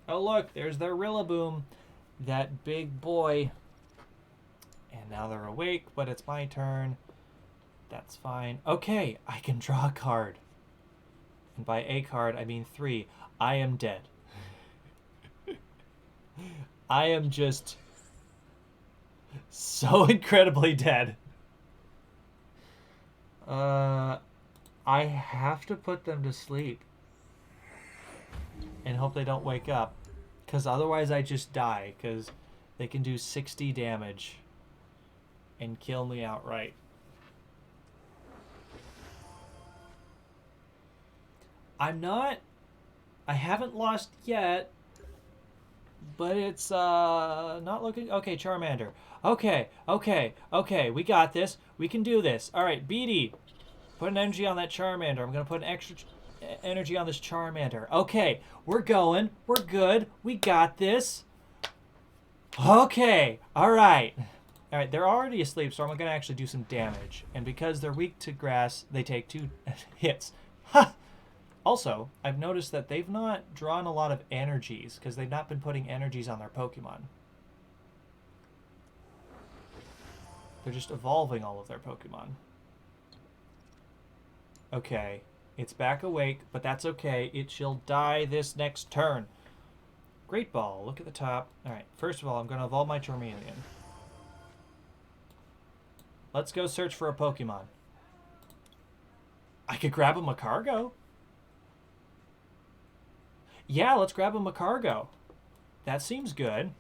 Oh, look. There's their Rillaboom. That big boy. And now they're awake, but it's my turn. That's fine. Okay, I can draw a card. And by a card, I mean 3. I am dead. I am just so incredibly dead. I have to put them to sleep. And hope they don't wake up. Because otherwise I just die. Because they can do 60 damage. And kill me outright. I haven't lost yet, but it's not looking, okay, Charmander. Okay, we got this. We can do this. All right, BD, put an energy on that Charmander. I'm going to put an extra energy on this Charmander. Okay, we're going. We're good. We got this. Okay, all right. All right, they're already asleep, so I'm going to actually do some damage. And because they're weak to grass, they take 2 hits. Ha! Also, I've noticed that they've not drawn a lot of energies because they've not been putting energies on their Pokemon. They're just evolving all of their Pokemon. Okay, it's back awake, but that's okay. It shall die this next turn. Great Ball, look at the top. Alright, first of all, I'm going to evolve my Charmeleon. Let's go search for a Pokemon. I could grab a Macargo. Yeah, let's grab a Macargo. That seems good.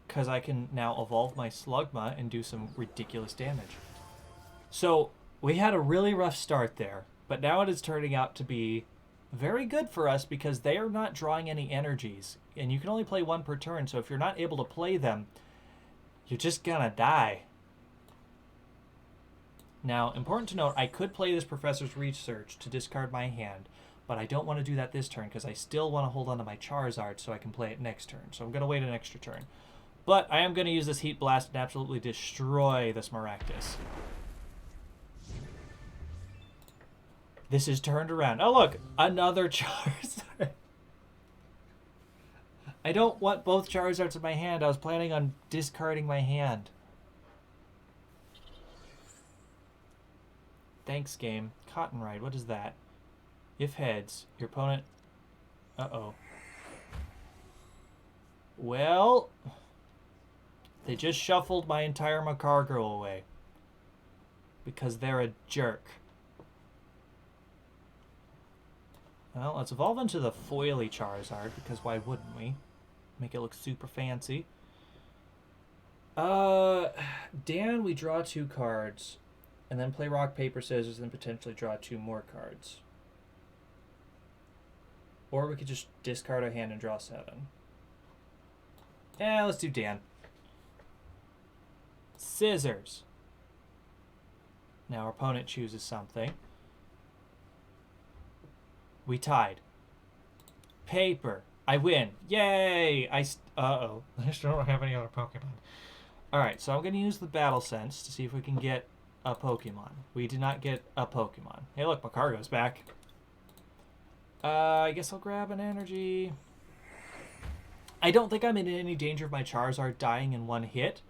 Because I can now evolve my Slugma and do some ridiculous damage. So, we had a really rough start there. But now it is turning out to be very good for us because they are not drawing any energies. And you can only play 1 per turn, so if you're not able to play them, you're just gonna die. Now, important to note, I could play this Professor's Research to discard my hand, but I don't want to do that this turn because I still want to hold on to my Charizard so I can play it next turn. So I'm going to wait an extra turn. But I am going to use this Heat Blast and absolutely destroy this Maractus. This is turned around. Oh, look! Another Charizard. I don't want both Charizards in my hand. I was planning on discarding my hand. Thanks, game. Cotton Ride, what is that? If heads, your opponent... Uh-oh. Well... They just shuffled my entire Macargo away. Because they're a jerk. Well, let's evolve into the foily Charizard, because why wouldn't we? Make it look super fancy. Dan, we draw 2 cards. And then play rock, paper, scissors, and potentially draw 2 more cards. Or we could just discard our hand and draw 7. Yeah, let's do Dan. Scissors. Now our opponent chooses something. We tied. Paper. I win. Yay! Uh-oh. I just don't have any other Pokemon. Alright, so I'm going to use the Battle Sense to see if we can get a Pokemon. We did not get a Pokemon. Hey, look, Macargo's back. I guess I'll grab an energy. I don't think I'm in any danger of my Charizard dying in 1 hit.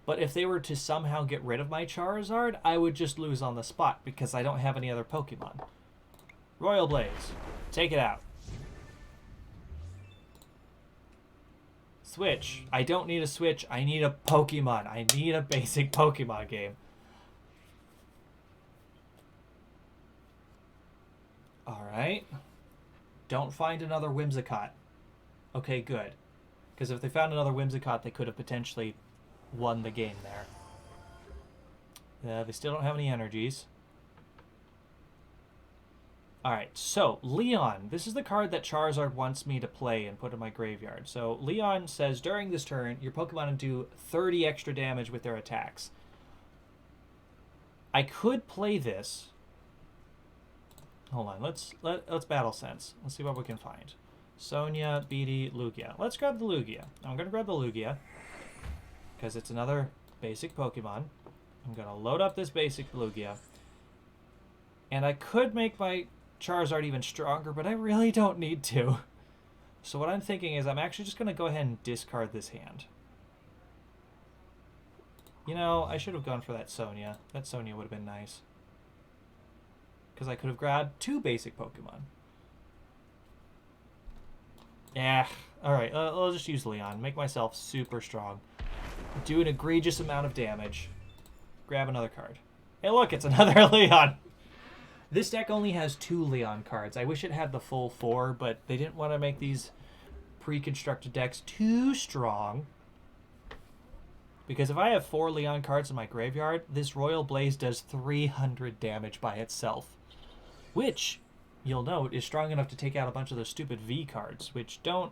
But if they were to somehow get rid of my Charizard, I would just lose on the spot because I don't have any other Pokemon. Royal Blaze. Take it out. Switch. I don't need a Switch. I need a Pokemon. I need a basic Pokemon game. Alright. Don't find another Whimsicott. Okay, good. Because if they found another Whimsicott, they could have potentially won the game there. They still don't have any energies. Alright, so Leon. This is the card that Charizard wants me to play and put in my graveyard. So Leon says, during this turn, your Pokemon do 30 extra damage with their attacks. I could play this. Hold on, let's Battle Sense. Let's see what we can find. Sonia, Beatty, Lugia. Let's grab the Lugia. I'm going to grab the Lugia because it's another basic Pokemon. I'm going to load up this basic Lugia. And I could make my Charizard even stronger, but I really don't need to. So what I'm thinking is I'm actually just going to go ahead and discard this hand. You know, I should have gone for that Sonia. That Sonia would have been nice. Because I could have grabbed 2 basic Pokemon. Yeah. Alright, I'll just use Leon. Make myself super strong. Do an egregious amount of damage. Grab another card. Hey look, it's another Leon! This deck only has 2 Leon cards. I wish it had the full 4, but they didn't want to make these pre-constructed decks too strong. Because if I have 4 Leon cards in my graveyard, this Royal Blaze does 300 damage by itself. Which, you'll note, is strong enough to take out a bunch of those stupid V cards, which don't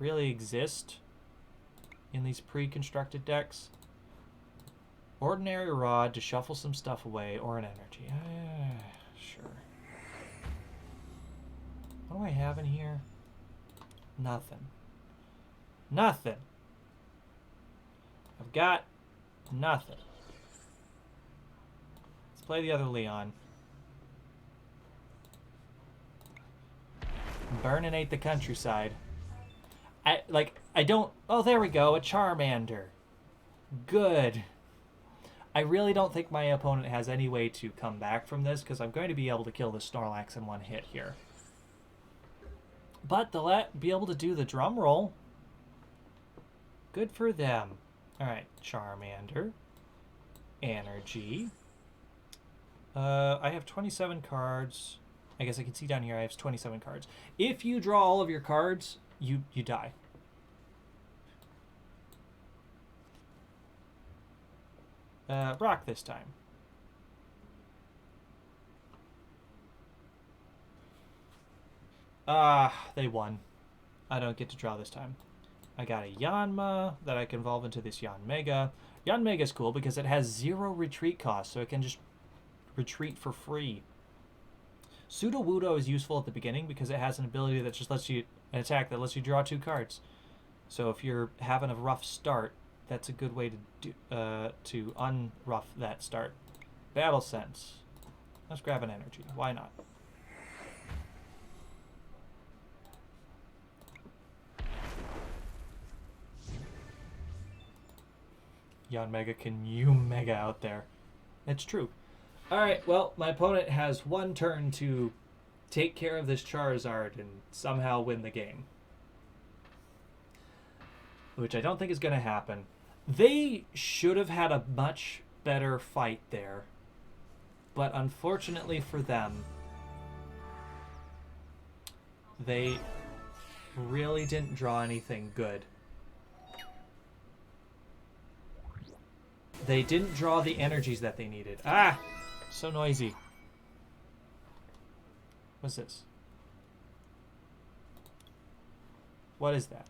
really exist in these pre-constructed decks. Ordinary Rod to shuffle some stuff away, or an energy. Sure. What do I have in here? Nothing. Nothing. I've got nothing. Let's play the other Leon. Burninate the countryside. I don't... Oh, there we go. A Charmander. Good. I really don't think my opponent has any way to come back from this, because I'm going to be able to kill the Snorlax in one hit here. But they'll be able to do the drum roll. Good for them. Alright, Charmander. Energy. I have 27 cards. I guess I can see down here I have 27 cards. If you draw all of your cards, you die. Rock this time. They won. I don't get to draw this time. I got a Yanma that I can evolve into this Yanmega. Yanmega is cool because it has 0 retreat cost, so it can just retreat for free. Sudowoodo is useful at the beginning because it has an ability that just lets you, an attack that lets you draw 2 cards. So if you're having a rough start, that's a good way to unrough that start. Battle Sense. Let's grab an energy. Why not? Yanmega, can you mega out there? It's true. Alright, well, my opponent has 1 turn to take care of this Charizard and somehow win the game. Which I don't think is going to happen. They should have had a much better fight there. But unfortunately for them, they really didn't draw anything good. They didn't draw the energies that they needed. Ah! So noisy. What's this? What is that?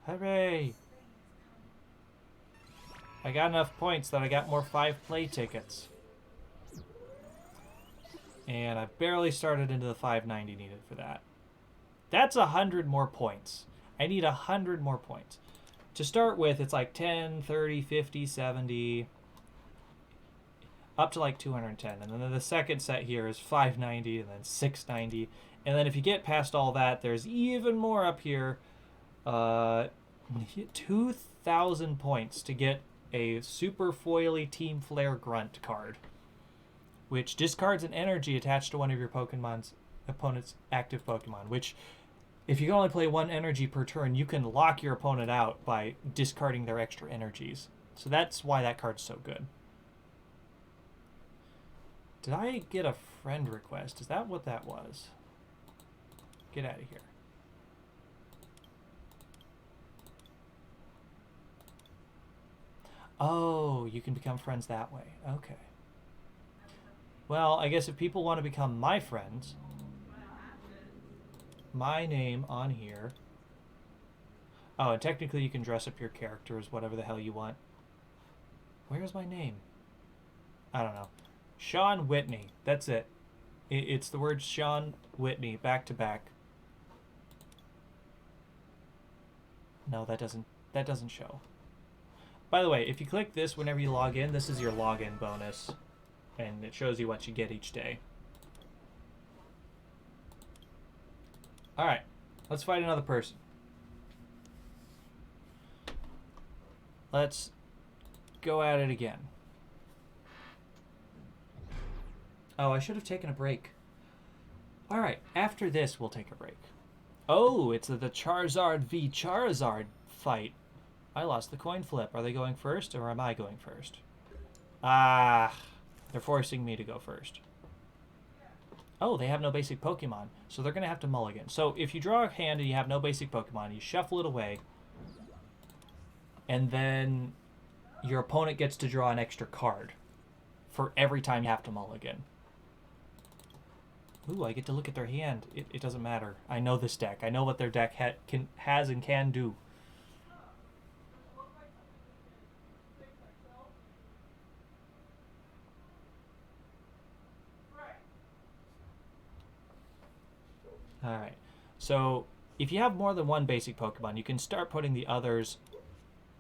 Hooray! I got enough points that I got more 5 play tickets. And I barely started into the 590 needed for that. That's 100 more points. I need 100 more points. To start with, it's like 10, 30, 50, 70, up to like 210. And then the second set here is 590 and then 690. And then if you get past all that, there's even more up here. 2,000 points to get a super foily Team Flare Grunt card, which discards an energy attached to one of your opponent's active Pokemon, which, if you can only play 1 energy per turn, you can lock your opponent out by discarding their extra energies. So that's why that card's so good. Did I get a friend request? Is that what that was? Get out of here. Oh, you can become friends that way. Okay. Well, I guess if people want to become my friends, my name on here. Oh, and technically you can dress up your characters, whatever the hell you want. Where's my name? I don't know. Shawn Whitney. That's it. It's the word Shawn Whitney, back to back. No, that doesn't show. By the way, if you click this whenever you log in, this is your login bonus. And it shows you what you get each day. Alright, let's fight another person. Let's go at it again. Oh, I should have taken a break. Alright, after this, we'll take a break. Oh, it's the Charizard V Charizard fight. I lost the coin flip. Are they going first, or am I going first? Ah, they're forcing me to go first. Oh, they have no basic Pokemon, so they're going to have to mulligan. So if you draw a hand and you have no basic Pokemon, you shuffle it away, and then your opponent gets to draw an extra card for every time you have to mulligan. Ooh, I get to look at their hand. It doesn't matter. I know this deck. I know what their deck has and can do. Alright, so if you have more than one basic Pokemon, you can start putting the others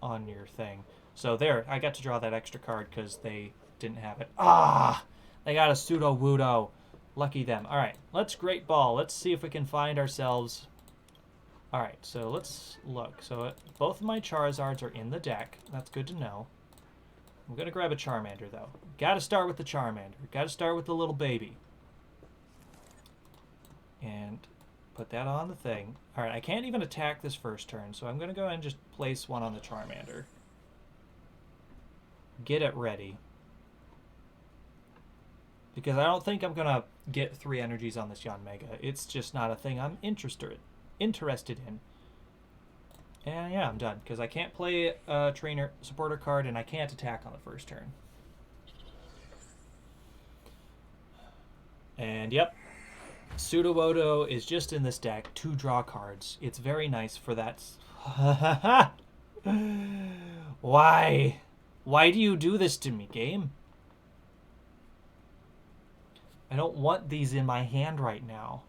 on your thing. So there, I got to draw that extra card because they didn't have it. Ah! They got a Pseudo-Wudo. Lucky them. Alright, let's Great Ball. Let's see if we can find ourselves... Alright, so let's look. So both of my Charizards are in the deck. That's good to know. I'm going to grab a Charmander, though. Got to start with the Charmander. Got to start with the little baby. And... put that on the thing. Alright, I can't even attack this first turn, so I'm going to go ahead and just place one on the Charmander. Get it ready. Because I don't think I'm going to get 3 energies on this Yanmega. It's just not a thing I'm interested in. And yeah, I'm done. Because I can't play a trainer supporter card, and I can't attack on the first turn. And yep. Sudowoodo is just in this deck to draw cards. It's very nice for that. Why? Why do you do this to me, game? I don't want these in my hand right now.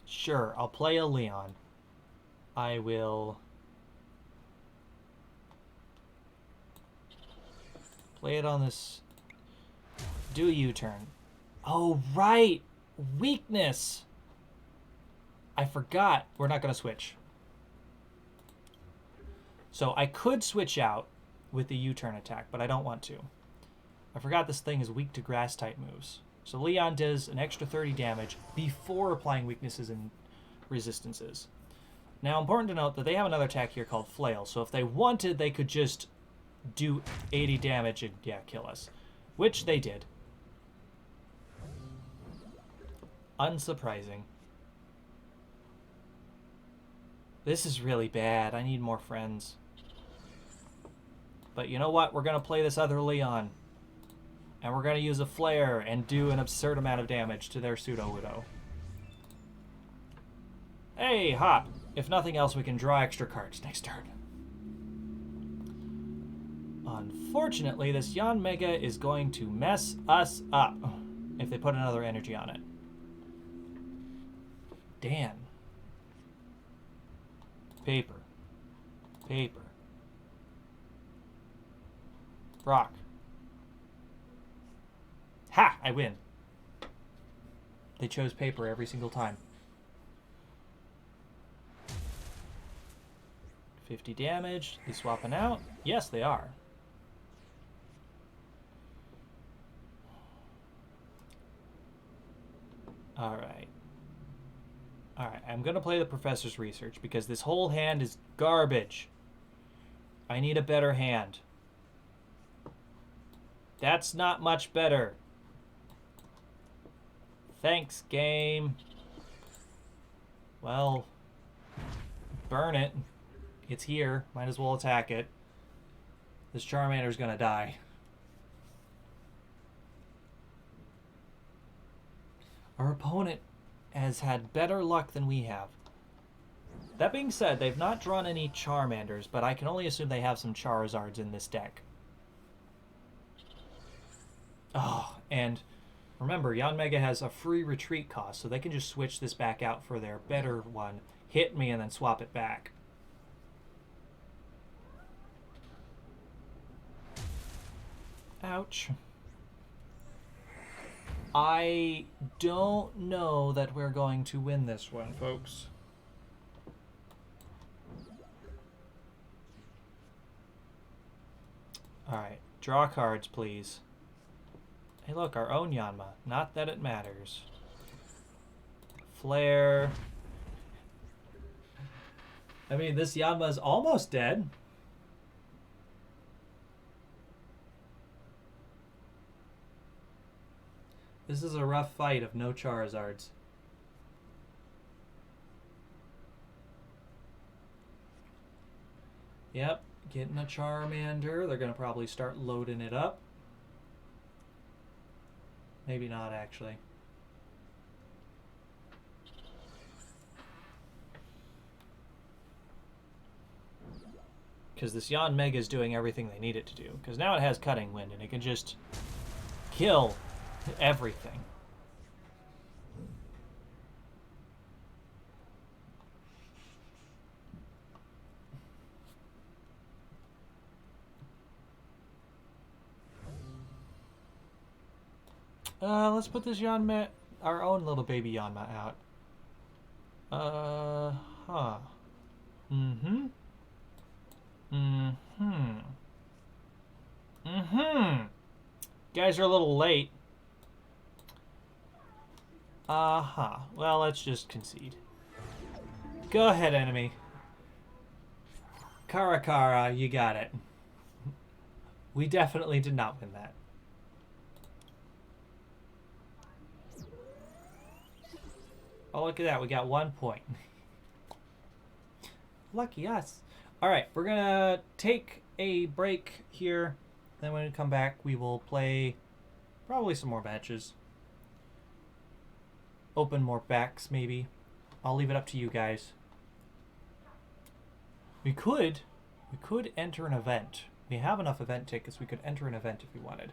Sure, I'll play a Leon. I will... play it on this... do a U-turn. Oh, right! Weakness! I forgot. We're not going to switch. So I could switch out with the U-turn attack, but I don't want to. I forgot this thing is weak to grass-type moves. So Leon does an extra 30 damage before applying weaknesses and resistances. Now, important to note that they have another attack here called Flail, so if they wanted, they could just do 80 damage and, yeah, kill us. Which they did. Unsurprising. This is really bad. I need more friends. But you know what? We're going to play this other Leon. And we're going to use a Flare and do an absurd amount of damage to their Sudowoodo. Hey, hop. If nothing else, we can draw extra cards next turn. Unfortunately, this Yanmega is going to mess us up if they put another energy on it. Dan. Paper. Paper. Rock. Ha! I win. They chose paper every single time. 50 damage. They swapping out? Yes, they are. Alright. Alright, I'm going to play the Professor's Research because this whole hand is garbage. I need a better hand. That's not much better. Thanks, game. Well, burn it. It's here. Might as well attack it. This Charmander's gonna die. Our opponent has had better luck than we have. That being said, they've not drawn any Charmanders, but I can only assume they have some Charizards in this deck. Oh, and remember, Yanmega has a free retreat cost, so they can just switch this back out for their better one, hit me, and then swap it back. Ouch. I don't know that we're going to win this one, folks. Alright, draw cards, please. Hey, look, our own Yanma. Not that it matters. Flare. I mean, this Yanma's almost dead. This is a rough fight of no Charizards. Yep, getting a Charmander. They're going to probably start loading it up. Maybe not, actually. Because this Yanmega is doing everything they need it to do. Because now it has Cutting Wind, and it can just kill everything. Let's put this Yanma, our own little baby Yanma out. Huh. Mm-hmm. Mm-hmm. Mm-hmm. Guys are a little late. Uh-huh. Well, let's just concede. Go ahead, enemy. Karakara, you got it. We definitely did not win that. Oh, look at that. We got 1 point. Lucky us. Alright, we're going to take a break here. Then when we come back, we will play probably some more matches. Open more backs, maybe. I'll leave it up to you guys. We could enter an event. We have enough event tickets. We could enter an event if we wanted.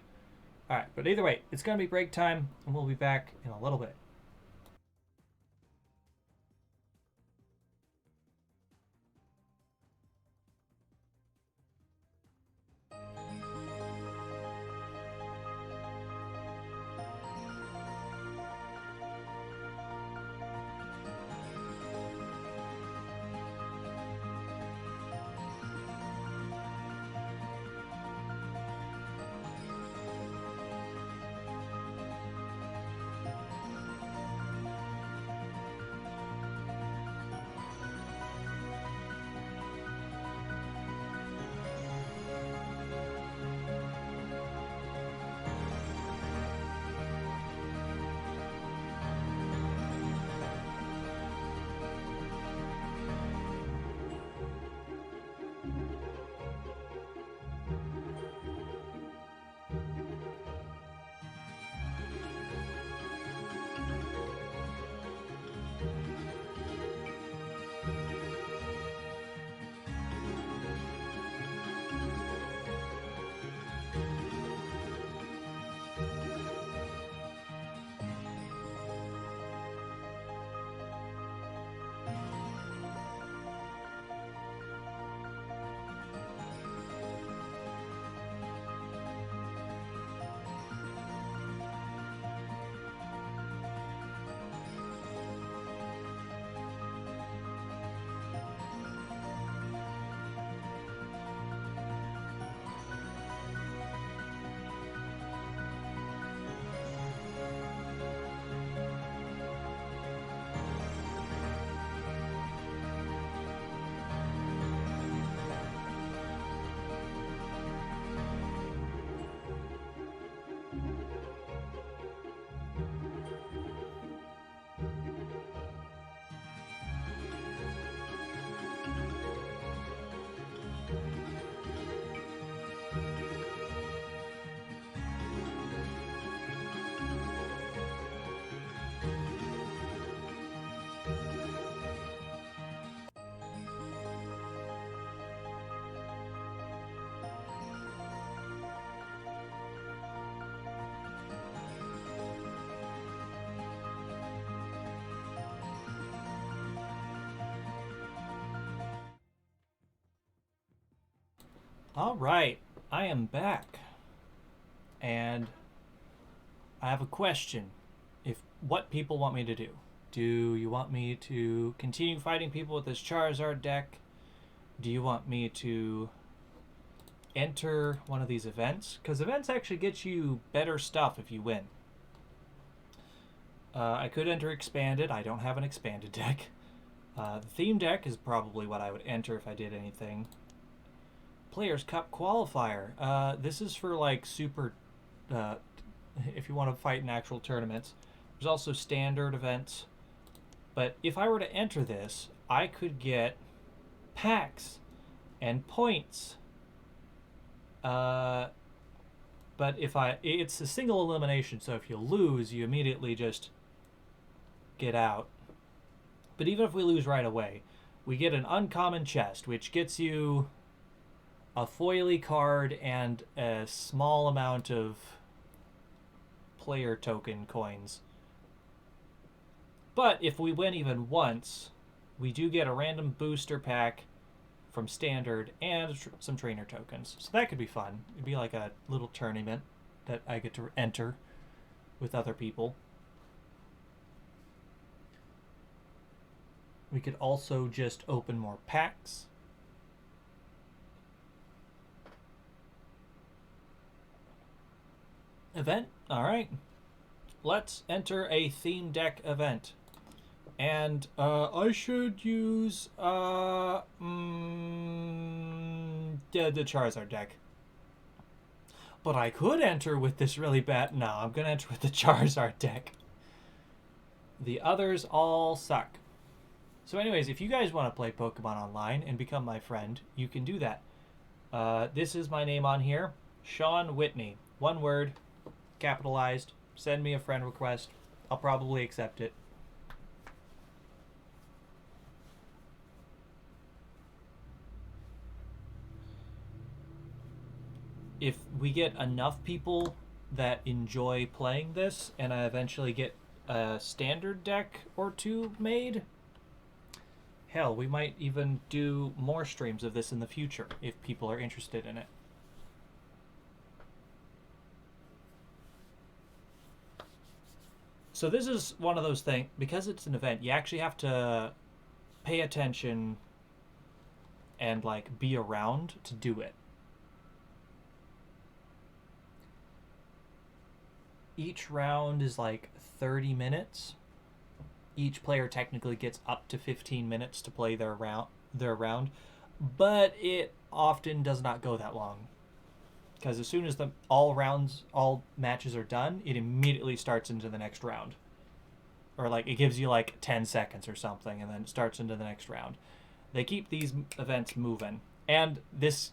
Alright, but either way, it's going to be break time, and we'll be back in a little bit. All right, I am back, and I have a question. If what people want me to do? Do you want me to continue fighting people with this Charizard deck? Do you want me to enter one of these events? Because events actually get you better stuff if you win. I could enter expanded. I don't have an expanded deck. The theme deck is probably what I would enter if I did anything. Players Cup qualifier. This is for like super. If you want to fight in actual tournaments. There's also standard events. But if I were to enter this, I could get packs and points. But it's a single elimination, so if you lose, you immediately just get out. But even if we lose right away, we get an uncommon chest, which gets you a foily card and a small amount of player token coins. But if we win even once, we do get a random booster pack from standard and some trainer tokens. So that could be fun. It'd be like a little tournament that I get to enter with other people. We could also just open more packs. Event? Alright. Let's enter a theme deck event. And I should use the Charizard deck. But I could enter with this really bad... No, I'm going to enter with the Charizard deck. The others all suck. So anyways, if you guys want to play Pokemon online and become my friend, you can do that. This is my name on here. Shawn Whitney. One word, capitalized. Send me a friend request. I'll probably accept it. If we get enough people that enjoy playing this and I eventually get a standard deck or two made, hell, we might even do more streams of this in the future if people are interested in it. So this is one of those things, because it's an event, you actually have to pay attention and like be around to do it. Each round is like 30 minutes. Each player technically gets up to 15 minutes to play their round, but it often does not go that long. Because as soon as all matches are done, it immediately starts into the next round. Or like it gives you like 10 seconds or something, and then it starts into the next round. They keep these events moving. And this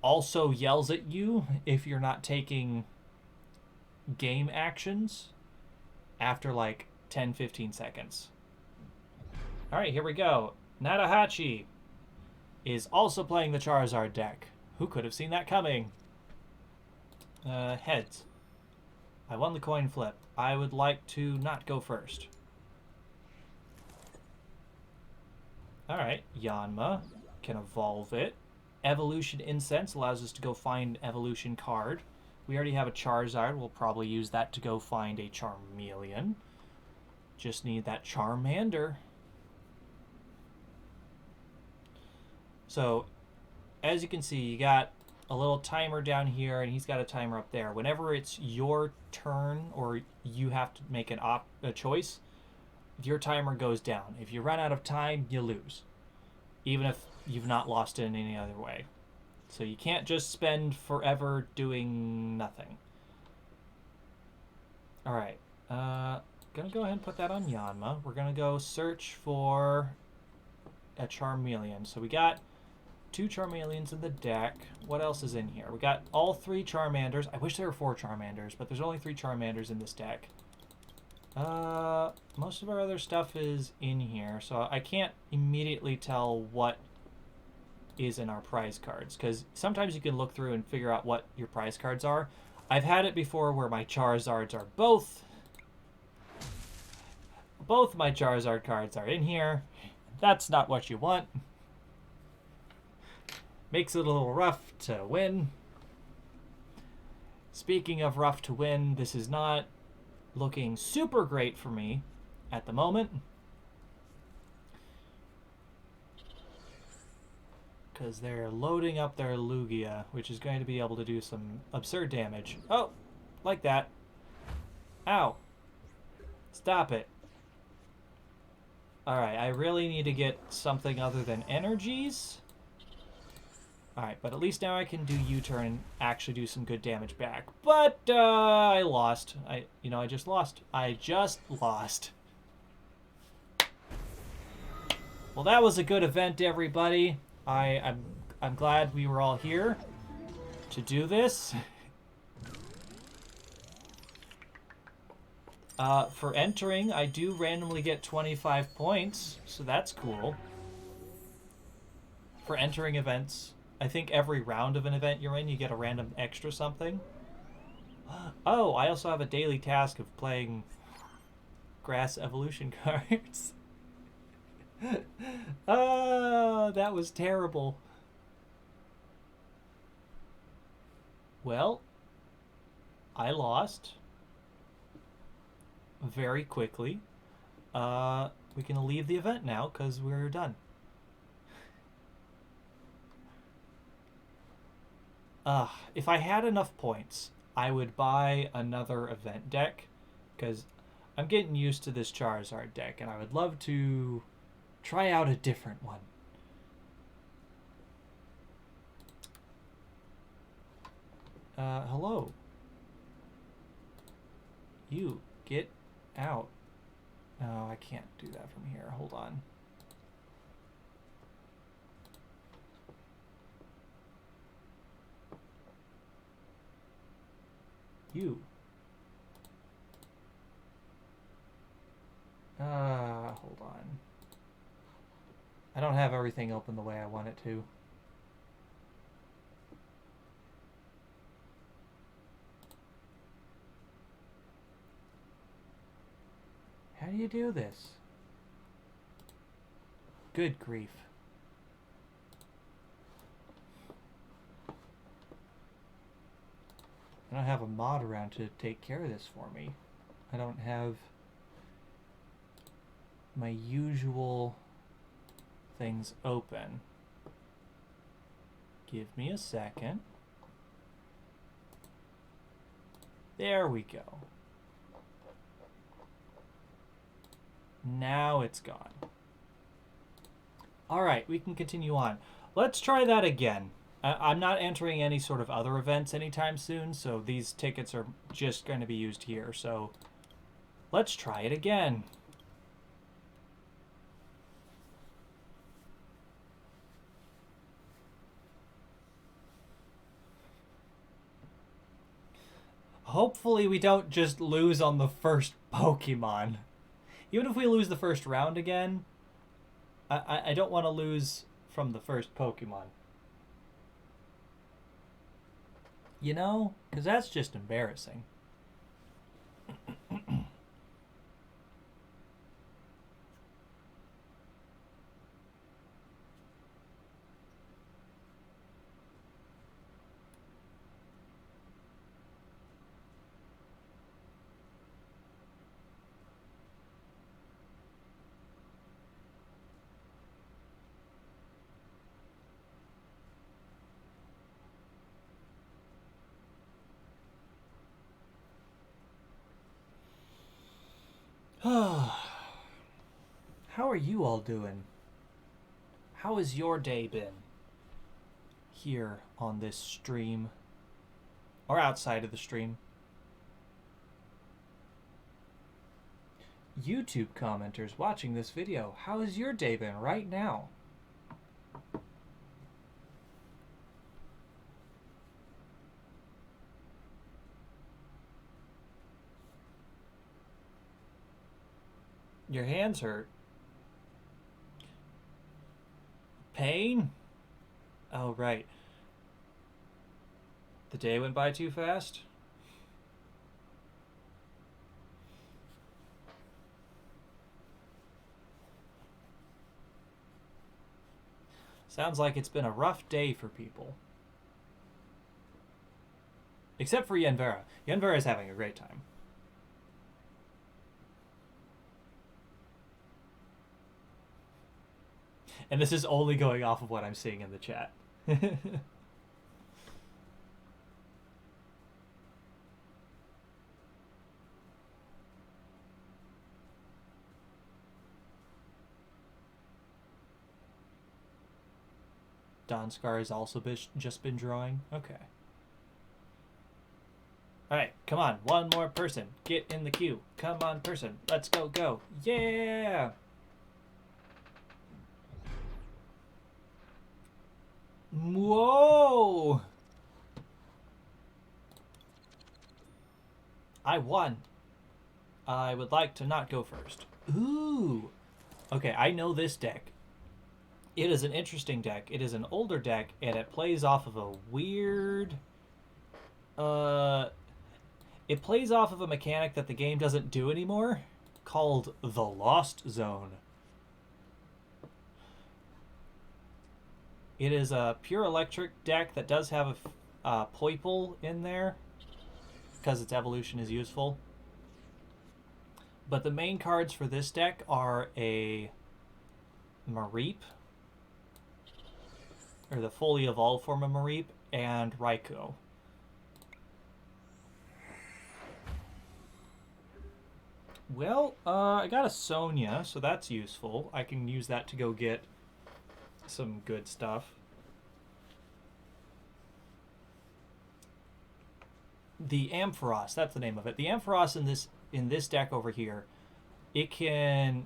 also yells at you if you're not taking game actions after like 10-15 seconds. Alright, here we go. Nadahachi is also playing the Charizard deck. Who could have seen that coming? Heads. I won the coin flip. I would like to not go first. Alright, Yanma can evolve it. Evolution Incense allows us to go find evolution card. We already have a Charizard. We'll probably use that to go find a Charmeleon. Just need that Charmander. So, as you can see, you got a little timer down here, and he's got a timer up there. Whenever it's your turn, or you have to make a choice, your timer goes down. If you run out of time, you lose. Even if you've not lost it in any other way. So you can't just spend forever doing nothing. Alright. Gonna go ahead and put that on Yanma. We're gonna go search for a Charmeleon. So we got 2 Charmeleons in the deck. What else is in here? We got all 3 Charmanders. I wish there were 4 Charmanders, but there's only 3 Charmanders in this deck. Most of our other stuff is in here, so I can't immediately tell what is in our prize cards, because sometimes you can look through and figure out what your prize cards are. I've had it before where my Charizards are both my Charizard cards are in here. That's not what you want. Makes it a little rough to win. Speaking of rough to win, this is not looking super great for me at the moment. Because they're loading up their Lugia, which is going to be able to do some absurd damage. Oh, like that. Ow. Stop it. Alright, I really need to get something other than energies. Alright, but at least now I can do U-turn and actually do some good damage back. But, I lost. I just lost. I just lost. Well, that was a good event, everybody. I'm glad we were all here to do this. For entering, I do randomly get 25 points, so that's cool. For entering events, I think every round of an event you're in, you get a random extra something. Oh, I also have a daily task of playing grass evolution cards. That was terrible. Well, I lost very quickly. We can leave the event now because we're done. If I had enough points, I would buy another event deck because I'm getting used to this Charizard deck and I would love to try out a different one. Hello. You, get out. Oh, I can't do that from here. Hold on. You. Hold on. I don't have everything open the way I want it to. How do you do this? Good grief. I don't have a mod around to take care of this for me. I don't have my usual things open. Give me a second. There we go. Now it's gone. Alright, we can continue on. Let's try that again. I'm not entering any sort of other events anytime soon, so these tickets are just going to be used here. So let's try it again. Hopefully we don't just lose on the first Pokemon. Even if we lose the first round again, I don't want to lose from the first Pokemon. You know? Because that's just embarrassing. How are you all doing? How has your day been here on this stream? Or outside of the stream? YouTube commenters watching this video, how has your day been right now? Your hands hurt. Pain? Oh, right. The day went by too fast? Sounds like it's been a rough day for people. Except for Yenvera. Yenvera is having a great time. And this is only going off of what I'm seeing in the chat. Donscar has also just been drawing. Okay. Alright, come on. One more person. Get in the queue. Come on, person. Let's go, go. Yeah! Whoa! I won. I would like to not go first. Ooh! Okay, I know this deck. It is an interesting deck. It is an older deck, and it plays off of a weird... It plays off of a mechanic that the game doesn't do anymore, called the Lost Zone. It is a pure electric deck that does have a Poiple in there, because its evolution is useful. But the main cards for this deck are a Mareep, or the fully evolved form of Mareep, and Raikou. Well, I got a Sonya, so that's useful. I can use that to go get some good stuff. The Ampharos, that's the name of it. The Ampharos in this deck over here, it can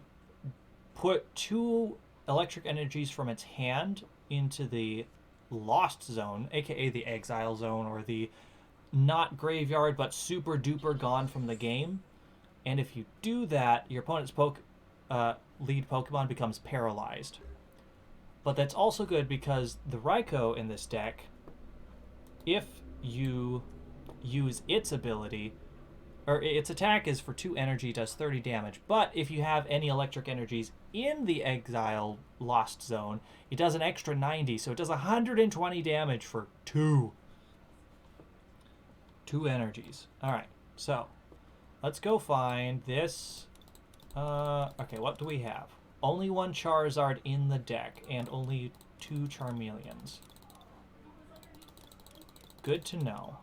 put 2 electric energies from its hand into the Lost Zone, aka the Exile Zone, or the not graveyard but super duper gone from the game. And if you do that, your opponent's lead Pokemon becomes paralyzed. But that's also good because the Raikou in this deck, if you use its ability, or its attack is for 2 energy, does 30 damage. But if you have any electric energies in the Exile Lost Zone, it does an extra 90, so it does 120 damage for 2 energies. Alright, so let's go find this. Okay, what do we have? Only 1 Charizard in the deck, and only 2 Charmeleons. Good to know.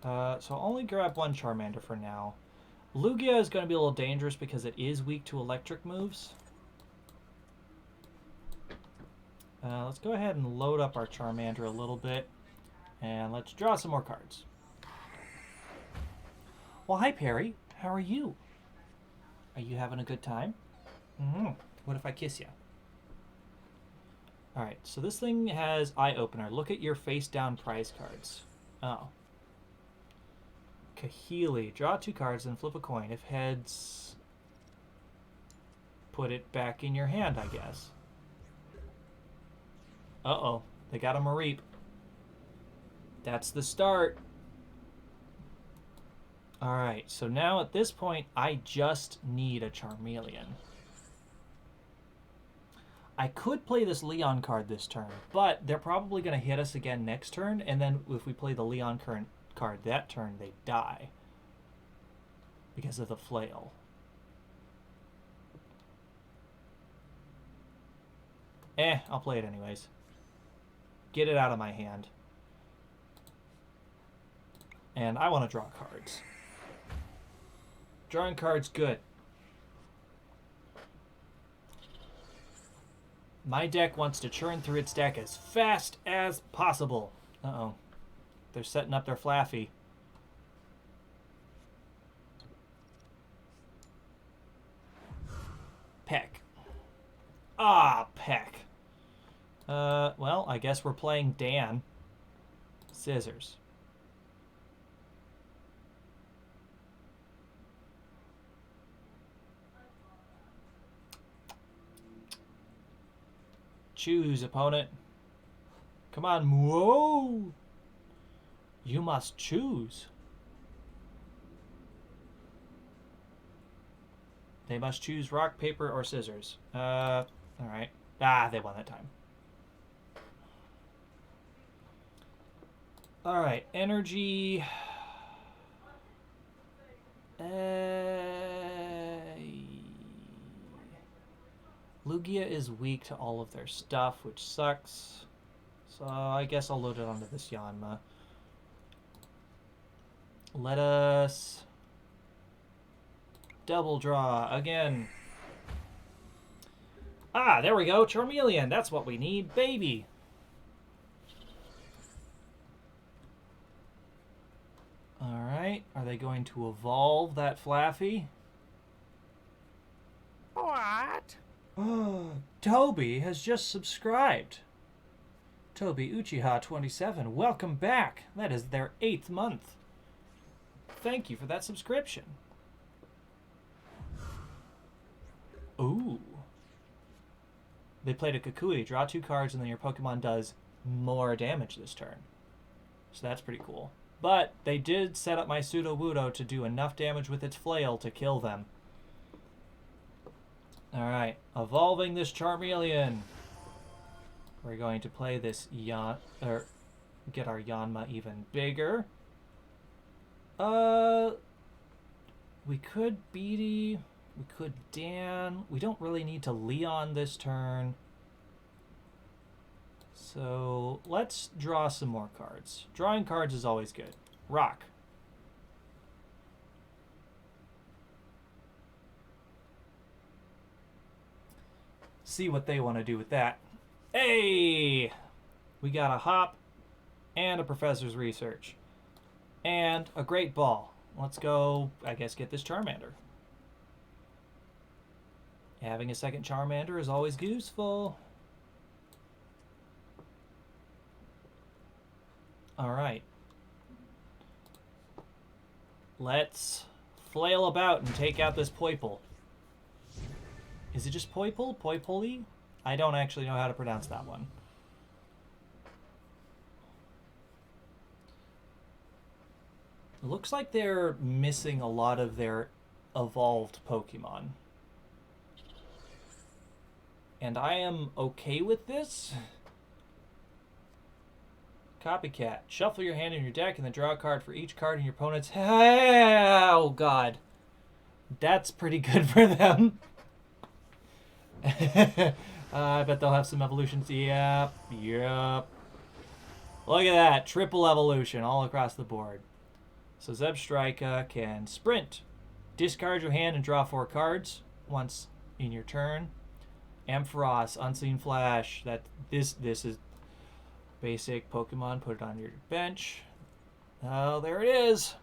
So I'll only grab 1 Charmander for now. Lugia is going to be a little dangerous because it is weak to electric moves. Let's go ahead and load up our Charmander a little bit. And let's draw some more cards. Well, hi, Perry. How are you? Are you having a good time? What if I kiss you? Alright, so this thing has Eye Opener. Look at your face-down prize cards. Oh. Kahili. Draw 2 cards and flip a coin. If heads, put it back in your hand, I guess. Uh-oh. They got a Mareep. That's the start. Alright, so now at this point, I just need a Charmeleon. I could play this Leon card this turn, but they're probably going to hit us again next turn, and then if we play the Leon card that turn, they die. Because of the flail. I'll play it anyways. Get it out of my hand. And I want to draw cards. Drawing cards, good. My deck wants to churn through its deck as fast as possible. Uh-oh. They're setting up their Flaffy. Peck. Ah, Peck. Well, I guess we're playing Dan. Scissors. Choose, opponent. Come on, whoa! You must choose. They must choose rock, paper, or scissors. Alright. Ah, they won that time. Alright, energy. Lugia is weak to all of their stuff, which sucks. So I guess I'll load it onto this Yanma. Let us double draw again. Ah, there we go. Charmeleon. That's what we need. Baby. Alright. Are they going to evolve that Flaffy? What? Toby has just subscribed. Toby Uchiha 27. Welcome back. That is their 8th month. Thank you for that subscription. Ooh. They played a Kukui. Draw 2 cards, and then your Pokemon does more damage this turn. So that's pretty cool. But they did set up my Sudowoodo to do enough damage with its flail to kill them. Alright. Evolving this Charmeleon. We're going to play this get our Yanma even bigger. We could Beatty. We could Dan. We don't really need to Leon this turn. So let's draw some more cards. Drawing cards is always good. Rock. See what they want to do with that. Hey! We got a Hop and a Professor's Research. And a Great Ball. Let's go, I guess, get this Charmander. Having a second Charmander is always useful. Alright. Let's flail about and take out this Poipole. Is it just Poipole? Poipole? I don't actually know how to pronounce that one. It looks like they're missing a lot of their evolved Pokemon. And I am okay with this. Copycat. Shuffle your hand in your deck and then draw a card for each card in your opponent's... Oh, God. That's pretty good for them. I bet they'll have some evolutions. Yep. Look at that. Triple evolution all across the board. So Zebstrika can sprint. Discard your hand and draw 4 cards once in your turn. Ampharos, Unseen Flash. This is basic Pokemon. Put it on your bench. Oh, there it is.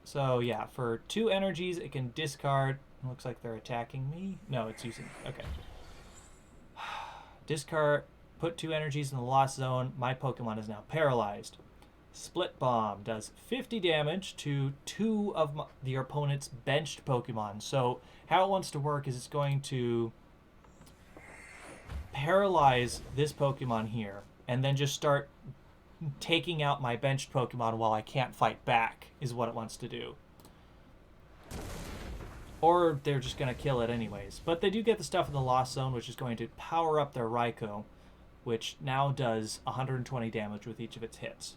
So yeah, for 2 energies, it can discard. It looks like they're attacking me. No, it's using... Okay. Discard. Put 2 energies in the Lost Zone. My Pokemon is now paralyzed. Split Bomb does 50 damage to 2 of your opponent's benched Pokemon. So how it wants to work is it's going to paralyze this Pokemon here and then just start taking out my benched Pokemon while I can't fight back is what it wants to do. Or they're just going to kill it anyways. But they do get the stuff in the Lost Zone, which is going to power up their Raikou, which now does 120 damage with each of its hits.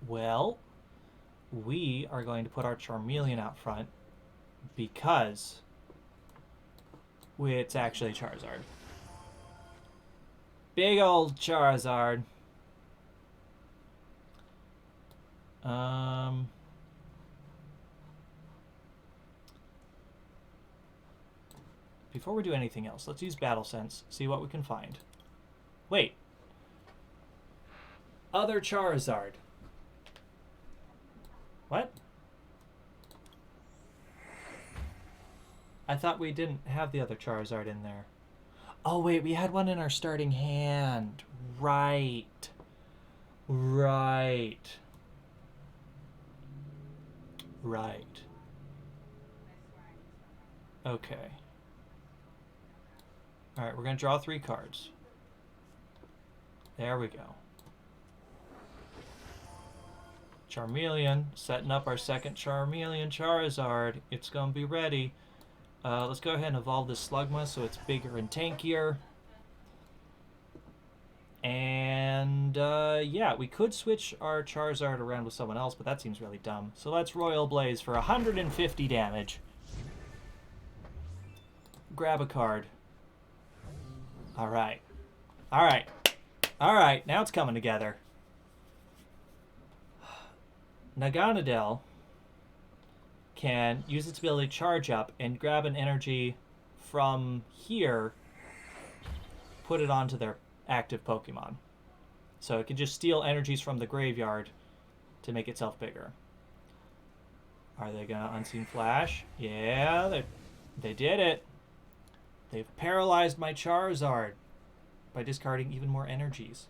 Well, we are going to put our Charmeleon out front because it's actually Charizard. Big old Charizard. Before we do anything else, let's use Battle Sense, see what we can find. Wait. Other Charizard. What? I thought we didn't have the other Charizard in there. Oh, wait, we had one in our starting hand. Right. Right. Right. Okay. Alright, we're going to draw 3 cards. There we go. Charmeleon, setting up our second Charmeleon Charizard. It's going to be ready. Let's go ahead and evolve this Slugma so it's bigger and tankier. And, yeah, we could switch our Charizard around with someone else, but that seems really dumb. So let's Royal Blaze for 150 damage. Grab a card. Alright. Alright. Alright, now it's coming together. Naganadel can use its ability to charge up and grab an energy from here, put it onto their active Pokemon. So it can just steal energies from the graveyard to make itself bigger. Are they gonna Unseen Flash? Yeah, they did it. They've paralyzed my Charizard by discarding even more energies.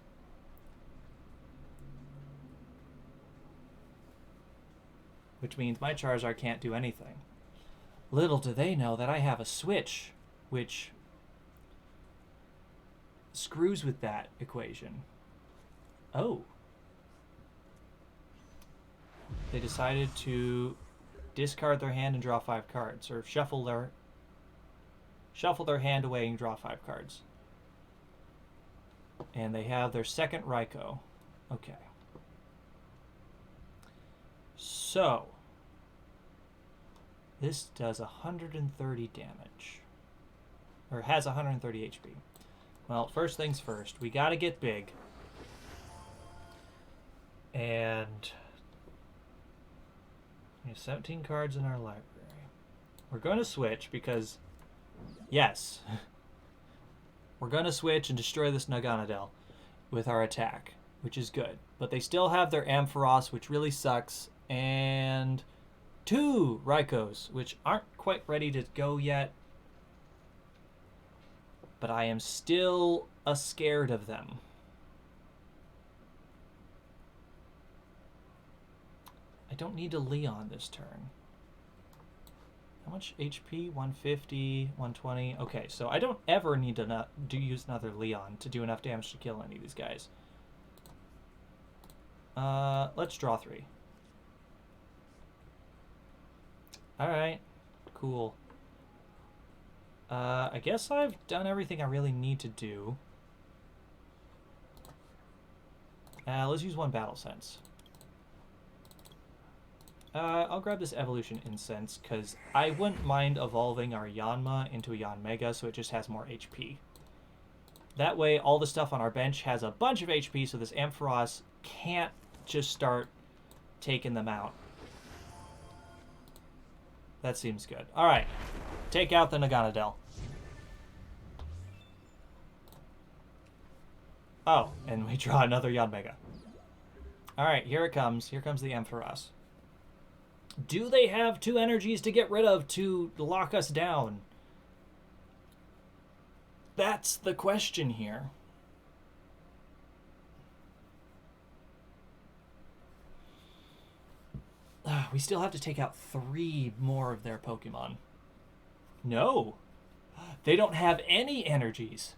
Which means my Charizard can't do anything. Little do they know that I have a switch, which screws with that equation. Oh. They decided to discard their hand and draw 5 cards, or shuffle their hand away and draw 5 cards. And they have their second Raikou. Okay. So, this does 130 damage. Or has 130 HP. Well, first things first, we gotta get big. And we have 17 cards in our library. We're going to switch because, yes, we're going to switch and destroy this Naganadel with our attack, which is good. But they still have their Ampharos, which really sucks, and 2 Raikous, which aren't quite ready to go yet. But I am still scared of them. I don't need a Leon this turn. How much HP? 150, 120. Okay, so I don't ever need to use another Leon to do enough damage to kill any of these guys. Let's draw 3. Alright, cool. I guess I've done everything I really need to do. Let's use 1 Battle Sense. I'll grab this Evolution Incense, because I wouldn't mind evolving our Yanma into a Yanmega, so it just has more HP. That way, all the stuff on our bench has a bunch of HP, so this Ampharos can't just start taking them out. That seems good. Alright, take out the Naganadel. Oh, and we draw another Yanmega. Alright, here it comes. Here comes the Ampharos. Do they have 2 energies to get rid of to lock us down? That's the question here. We still have to take out 3 more of their Pokemon. No. They don't have any energies.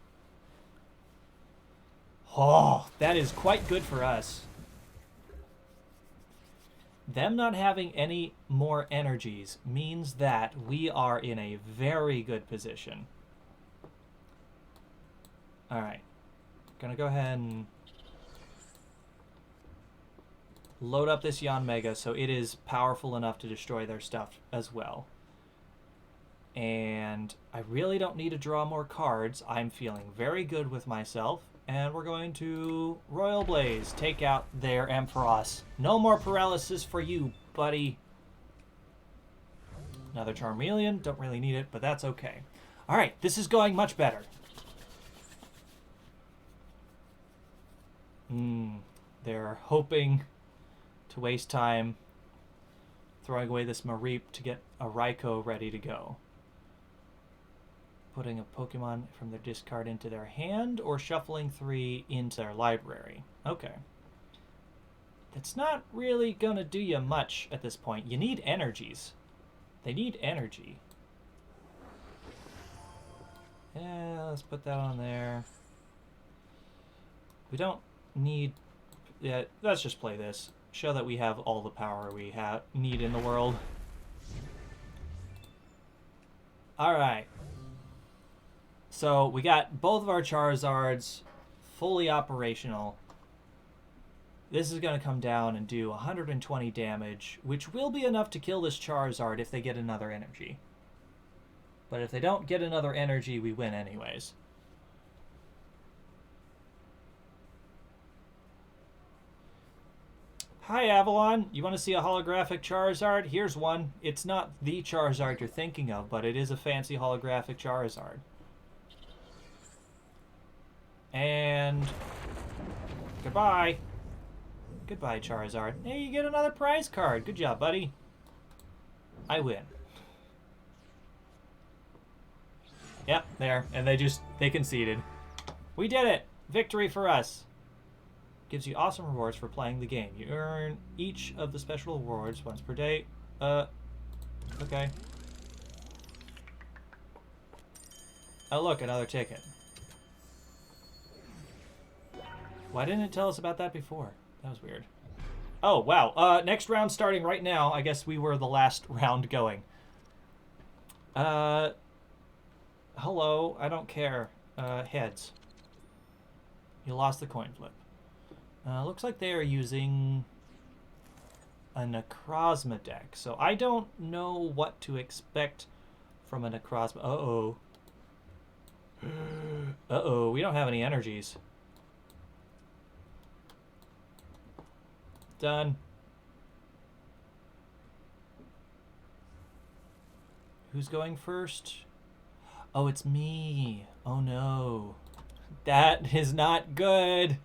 Oh, that is quite good for us. Them not having any more energies means that we are in a very good position. Alright. Gonna go ahead and load up this Yanmega so it is powerful enough to destroy their stuff as well. And I really don't need to draw more cards. I'm feeling very good with myself. And we're going to Royal Blaze, take out their Ampharos. No more paralysis for you, buddy. Another Charmeleon, don't really need it, but that's okay. Alright, this is going much better. They're hoping to waste time throwing away this Mareep to get a Raikou ready to go. Putting a Pokemon from their discard into their hand or shuffling 3 into their library. Okay. That's not really going to do you much at this point. You need energies. They need energy. Yeah, let's put that on there. We don't need... Yeah, let's just play this. Show that we have all the power we need in the world. Alright. So we got both of our Charizards fully operational. This is going to come down and do 120 damage, which will be enough to kill this Charizard if they get another energy. But if they don't get another energy, we win anyways. Hi, Avalon. You want to see a holographic Charizard? Here's one. It's not the Charizard you're thinking of, but it is a fancy holographic Charizard. And goodbye. Goodbye, Charizard. Hey, you get another prize card. Good job, buddy. I win. Yep, there. And they conceded. We did it. Victory for us. Gives you awesome rewards for playing the game. You earn each of the special rewards once per day. Okay. Oh, look, another ticket. Why didn't it tell us about that before? That was weird. Oh, wow. Next round starting right now. I guess we were the last round going. Hello. I don't care. Heads. You lost the coin flip. Looks like they are using a Necrozma deck. So I don't know what to expect from a Necrozma. Uh-oh. Uh-oh. We don't have any energies. Done. Who's going first? Oh, it's me. Oh, no. That is not good.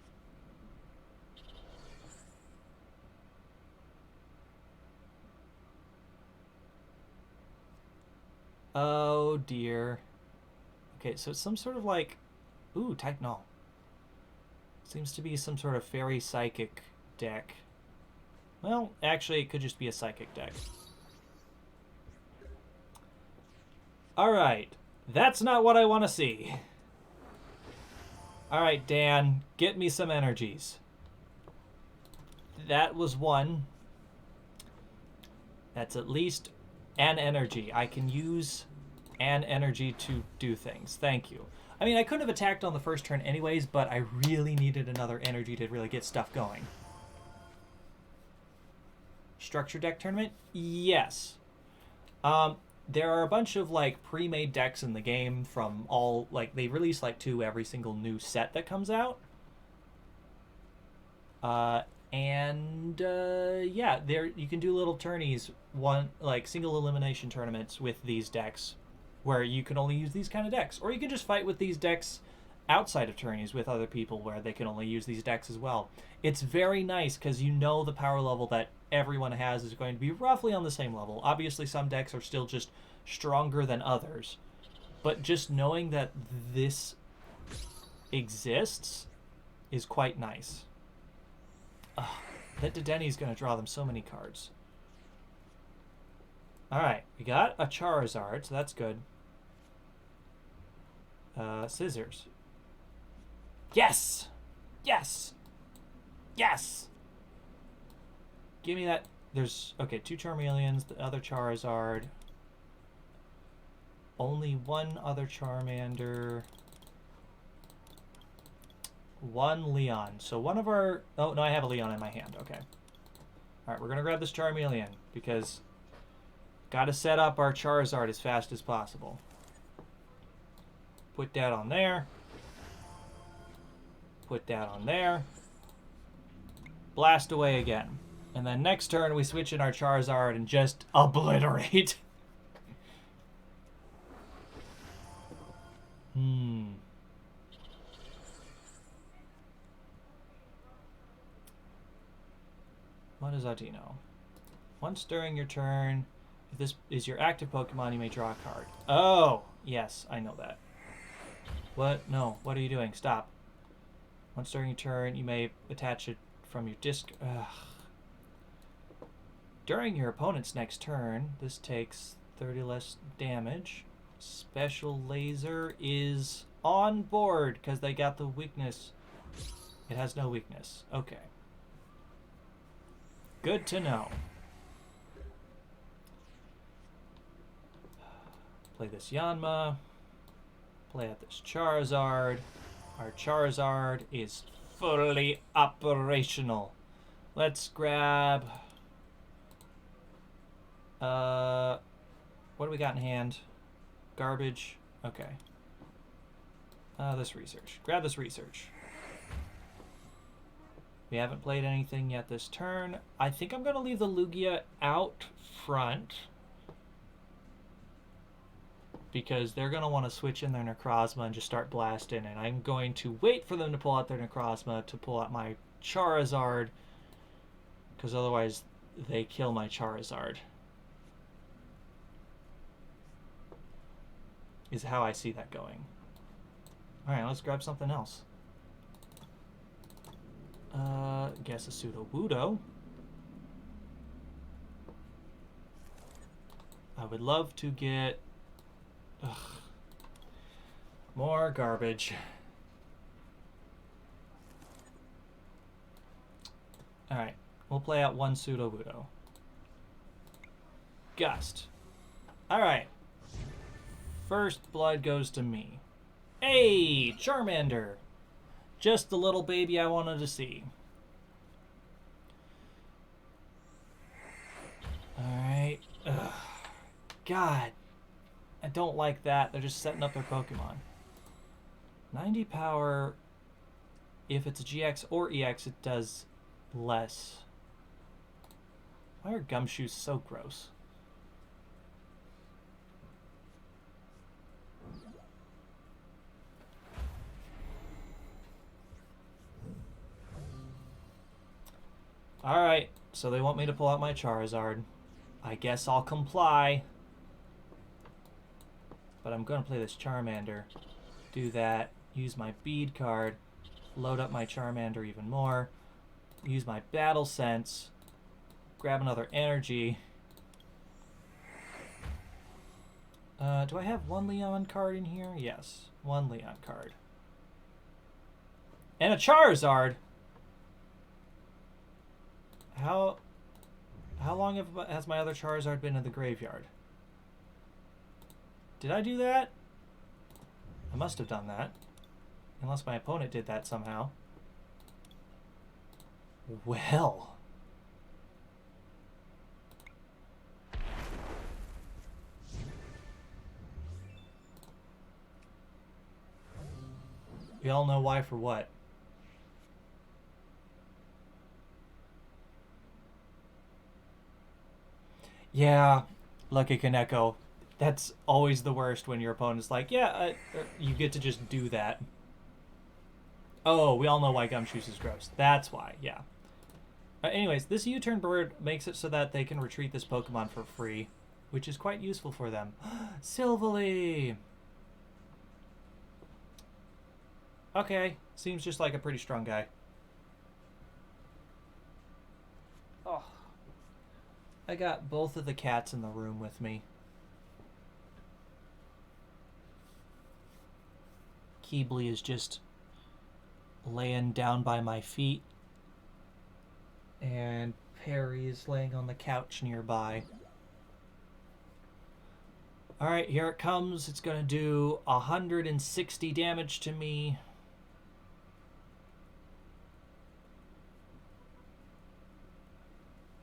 Oh, dear. Okay, so it's some sort of like... Ooh, Technol. Seems to be some sort of fairy psychic deck. Well, actually, it could just be a psychic deck. Alright. That's not what I want to see. Alright, Dan. Get me some energies. That was one. That's at least an energy. I can use an energy to do things. Thank you. I mean, I couldn't have attacked on the first turn anyways, but I really needed another energy to really get stuff going. Structure deck tournament? Yes. There are a bunch of like pre-made decks in the game from all like they release like 2 every single new set that comes out. Yeah, there you can do little tourneys, one like single elimination tournaments with these decks, where you can only use these kind of decks, or you can just fight with these decks outside of tourneys with other people where they can only use these decks as well. It's very nice because you know the power level that everyone has is going to be roughly on the same level. Obviously, some decks are still just stronger than others, but just knowing that this exists is quite nice. Ugh, that Dratini's going to draw them so many cards. Alright, we got a Charizard, so that's good. Scissors. Yes! Yes! Yes! Give me that. There's, okay, 2 Charmeleons, the other Charizard. Only one other Charmander. 1 Leon. So one of our... Oh, no, I have a Leon in my hand. Okay. Alright, we're going to grab this Charmeleon because got to set up our Charizard as fast as possible. Put that on there. Put that on there. Blast away again. And then next turn we switch in our Charizard and just obliterate. What does Audino? Once during your turn, if this is your active Pokemon, you may draw a card. Oh, yes, I know that. What? No, what are you doing? Stop. Once during your turn, you may attach it from your disc. Ugh. During your opponent's next turn, this takes 30 less damage. Special Laser is on board because they got the weakness. It has no weakness. Okay. Good to know. Play this Yanma. Play out this Charizard. Our Charizard is fully operational. Let's grab... what do we got in hand? Garbage. Okay. This research. Grab this research. We haven't played anything yet this turn. I think I'm going to leave the Lugia out front, because they're going to want to switch in their Necrozma and just start blasting. And I'm going to wait for them to pull out their Necrozma to pull out my Charizard, because otherwise they kill my Charizard. Is how I see that going. Alright, let's grab something else. Guess a Pseudo-Wudo. I would love to get... Ugh, more garbage. Alright, we'll play out one Pseudo-Wudo. Gust. Alright. First blood goes to me. Hey, Charmander! Just the little baby I wanted to see. Alright. God. I don't like that. They're just setting up their Pokemon. 90 power. If it's a GX or EX, it does less. Why are gumshoes so gross? Alright, so they want me to pull out my Charizard. I guess I'll comply. But I'm going to play this Charmander. Do that. Use my Bead card. Load up my Charmander even more. Use my Battle Sense. Grab another energy. Do I have one Leon card in here? Yes. One Leon card. And a Charizard! How long has my other Charizard been in the graveyard? Did I do that? I must have done that. Unless my opponent did that somehow. Well. We all know why for what. Yeah, Lucky Kaneko. That's always the worst when your opponent's like, yeah, you get to just do that. Oh, we all know why Gumshoes is gross. That's why, yeah. Anyways, this U-turn bird makes it so that they can retreat this Pokemon for free, which is quite useful for them. Silvally! Okay, seems just like a pretty strong guy. Oh. I got both of the cats in the room with me. Keebly is just laying down by my feet, and Perry is laying on the couch nearby. Alright, here it comes. It's gonna do 160 damage to me.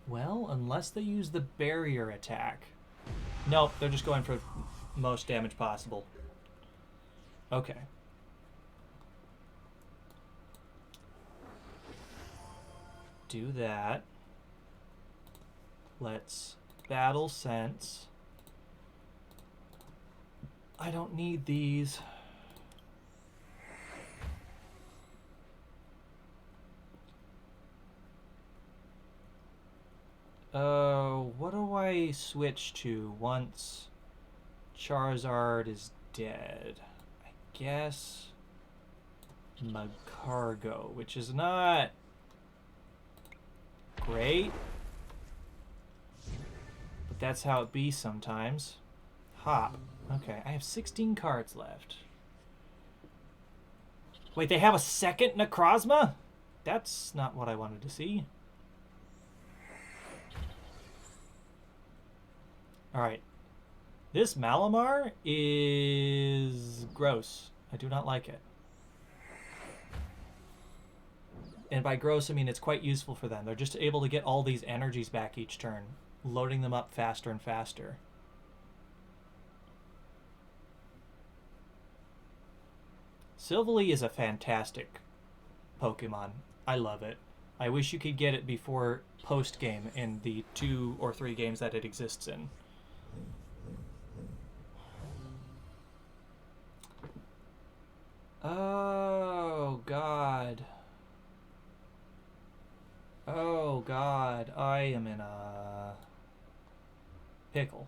Well, unless they use the barrier attack. Nope, they're just going for most damage possible. Okay. Do that. Let's Battle Sense. I don't need these. What do I switch to once Charizard is dead? I guess Magcargo, which is not great, but that's how it be sometimes. Hop. Okay, I have 16 cards left. Wait, they have a second Necrozma? That's not what I wanted to see. Alright. This Malamar is gross. I do not like it. And by gross, I mean it's quite useful for them. They're just able to get all these energies back each turn, loading them up faster and faster. Silvally is a fantastic Pokemon. I love it. I wish you could get it before post-game in the 2 or 3 games that it exists in. Oh, God. Oh, God. I am in a pickle.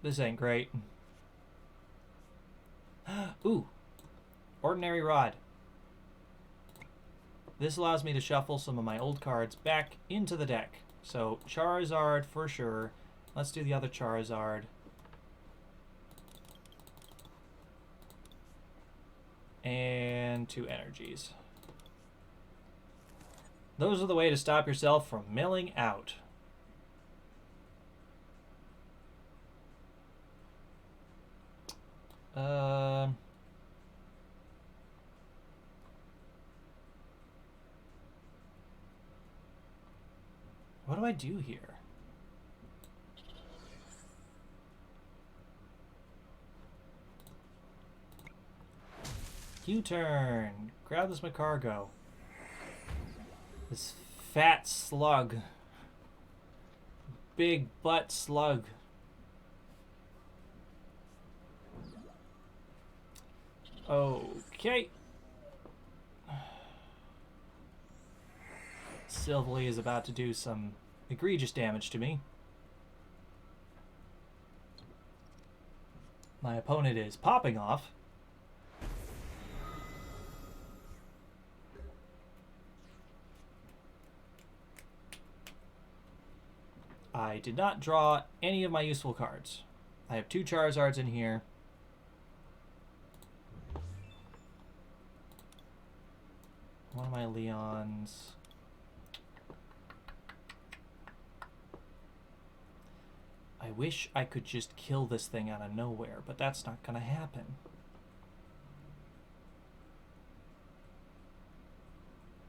This ain't great. Ooh. Ordinary Rod. This allows me to shuffle some of my old cards back into the deck. So, Charizard for sure. Let's do the other Charizard. And 2 energies. Those are the way to stop yourself from milling out. What do I do here? U-turn. Grab this Macargo. This fat slug. Big butt slug. Okay. Silvally is about to do some egregious damage to me. My opponent is popping off. I did not draw any of my useful cards. I have 2 Charizards in here. One of my Leons. I wish I could just kill this thing out of nowhere, but that's not gonna happen.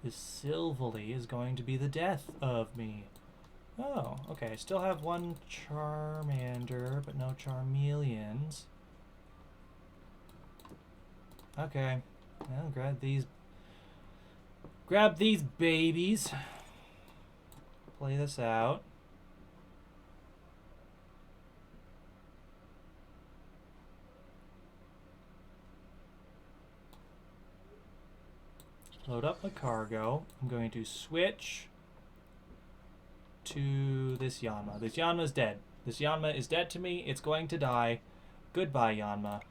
This Silvally is going to be the death of me. Oh, okay. I still have 1 Charmander, but no Charmeleons. Okay. Well, grab these babies. Play this out. Load up my cargo. I'm going to switch to this Yanma. This Yanma is dead. This Yanma is dead to me. It's going to die. Goodbye, Yanma.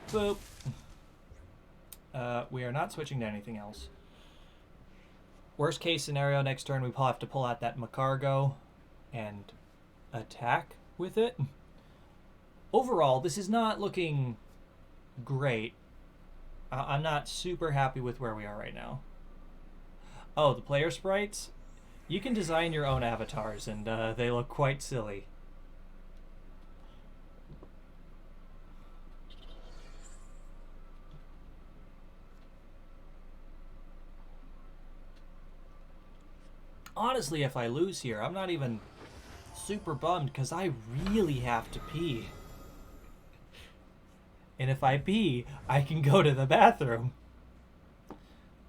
Boop. We are not switching to anything else. Worst case scenario, next turn we have to pull out that Macargo and attack with it. Overall, this is not looking great. I'm not super happy with where we are right now. Oh, the player sprites? You can design your own avatars, and they look quite silly. Honestly, if I lose here, I'm not even super bummed, because I really have to pee. And if I pee, I can go to the bathroom.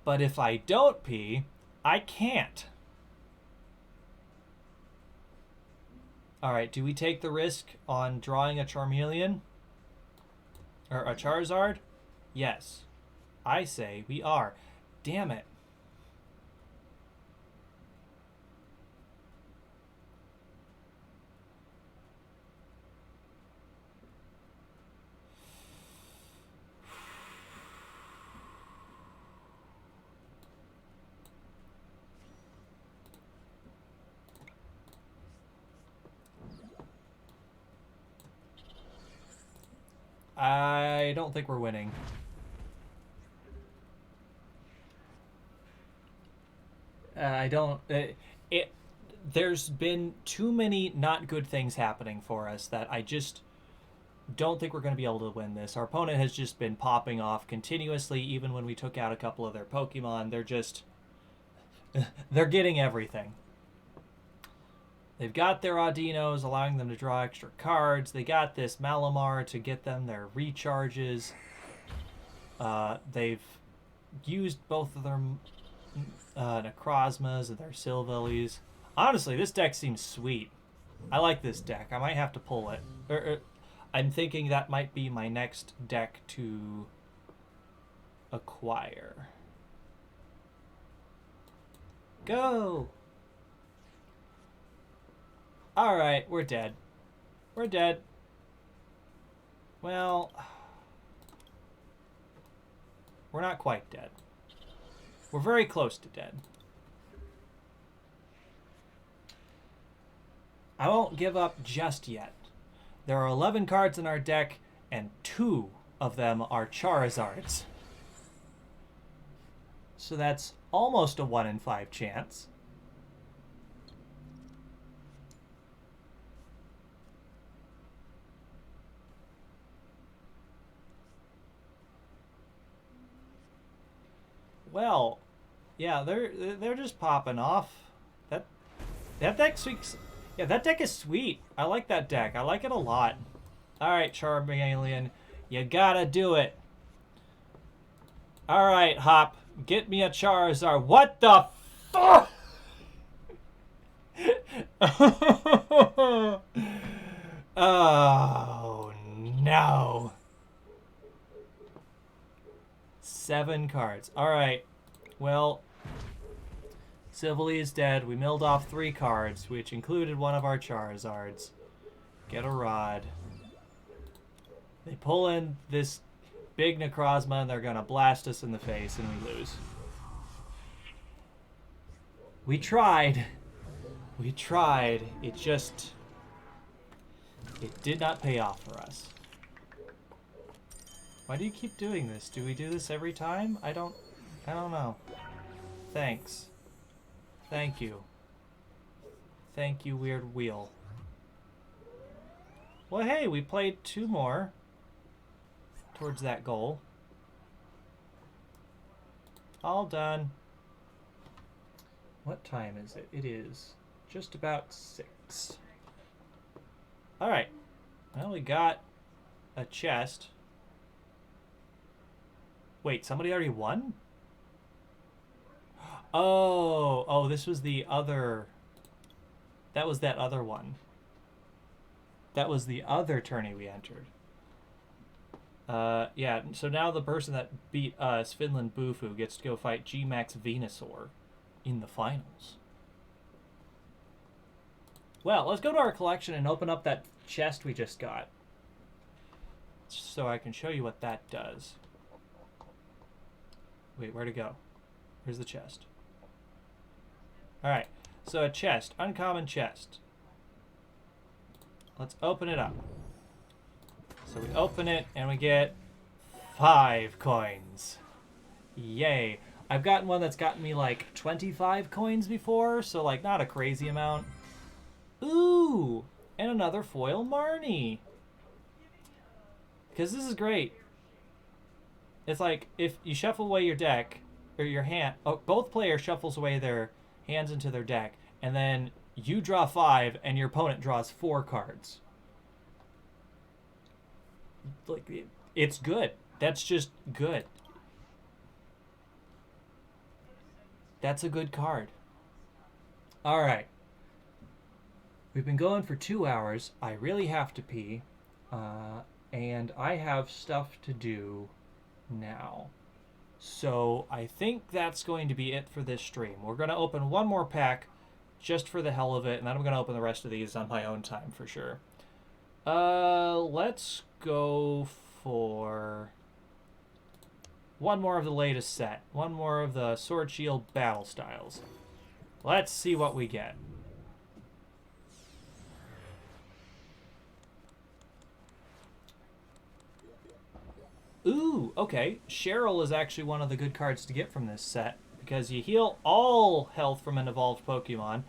But if I don't pee, I can't. Alright, do we take the risk on drawing a Charmeleon? Or a Charizard? Yes. I say we are. Damn it. I don't think we're winning. I don't... there's been too many not good things happening for us that I just don't think we're going to be able to win this. Our opponent has just been popping off continuously, even when we took out a couple of their Pokemon. They're getting everything. They've got their Audinos, allowing them to draw extra cards. They got this Malamar to get them their recharges. They've used both of their Necrozmas and their Silvilles. Honestly, this deck seems sweet. I like this deck. I might have to pull it. I'm thinking that might be my next deck to acquire. Go! Alright, we're dead. We're dead. Well, we're not quite dead. We're very close to dead. I won't give up just yet. There are 11 cards in our deck, and 2 of them are Charizards. So that's almost a 1 in 5 chance. Well, yeah, they're just popping off. That deck speaks. Yeah, that deck is sweet. I like that deck. I like it a lot. All right, Charmeleon, you gotta do it. All right, Hop, get me a Charizard. What the fuck? Oh no. 7 cards. All right. Well, Silvilly is dead. We milled off 3 cards, which included one of our Charizards. Get a rod. They pull in this big Necrozma, and they're going to blast us in the face, and we lose. We tried. We tried. It did not pay off for us. Why do you keep doing this? Do we do this every time? I don't know. Thanks. Thank you. Thank you, weird wheel. Well, hey, we played 2 more towards that goal. All done. What time is it? It is just about 6. All right. Well, we got a chest. Wait, somebody already won? Oh, this was the other. That was that other one. That was the other tourney we entered. Yeah, so now the person that beat us, Finland Bufu, gets to go fight G-Max Venusaur in the finals. Well, let's go to our collection and open up that chest we just got. So I can show you what that does. Wait, where'd it go? Here's the chest. Alright, so a chest. Uncommon chest. Let's open it up. So we open it, and we get 5 coins. Yay. I've gotten one that's gotten me, like, 25 coins before, so, like, not a crazy amount. Ooh! And another foil Marnie. Because this is great. It's like, if you shuffle away your deck, or your hand, both players shuffles away their hands into their deck, and then you draw 5, and your opponent draws 4 cards. Like, it's good. That's just good. That's a good card. Alright. We've been going for 2 hours. I really have to pee. And I have stuff to do now. So I think that's going to be it for this stream. We're going to open one more pack just for the hell of it, and then I'm going to open the rest of these on my own time for sure. Let's go for one more of the latest set. One more of the Sword Shield Battle Styles. Let's see what we get. Ooh, okay. Cheryl is actually one of the good cards to get from this set, because you heal all health from an evolved Pokemon,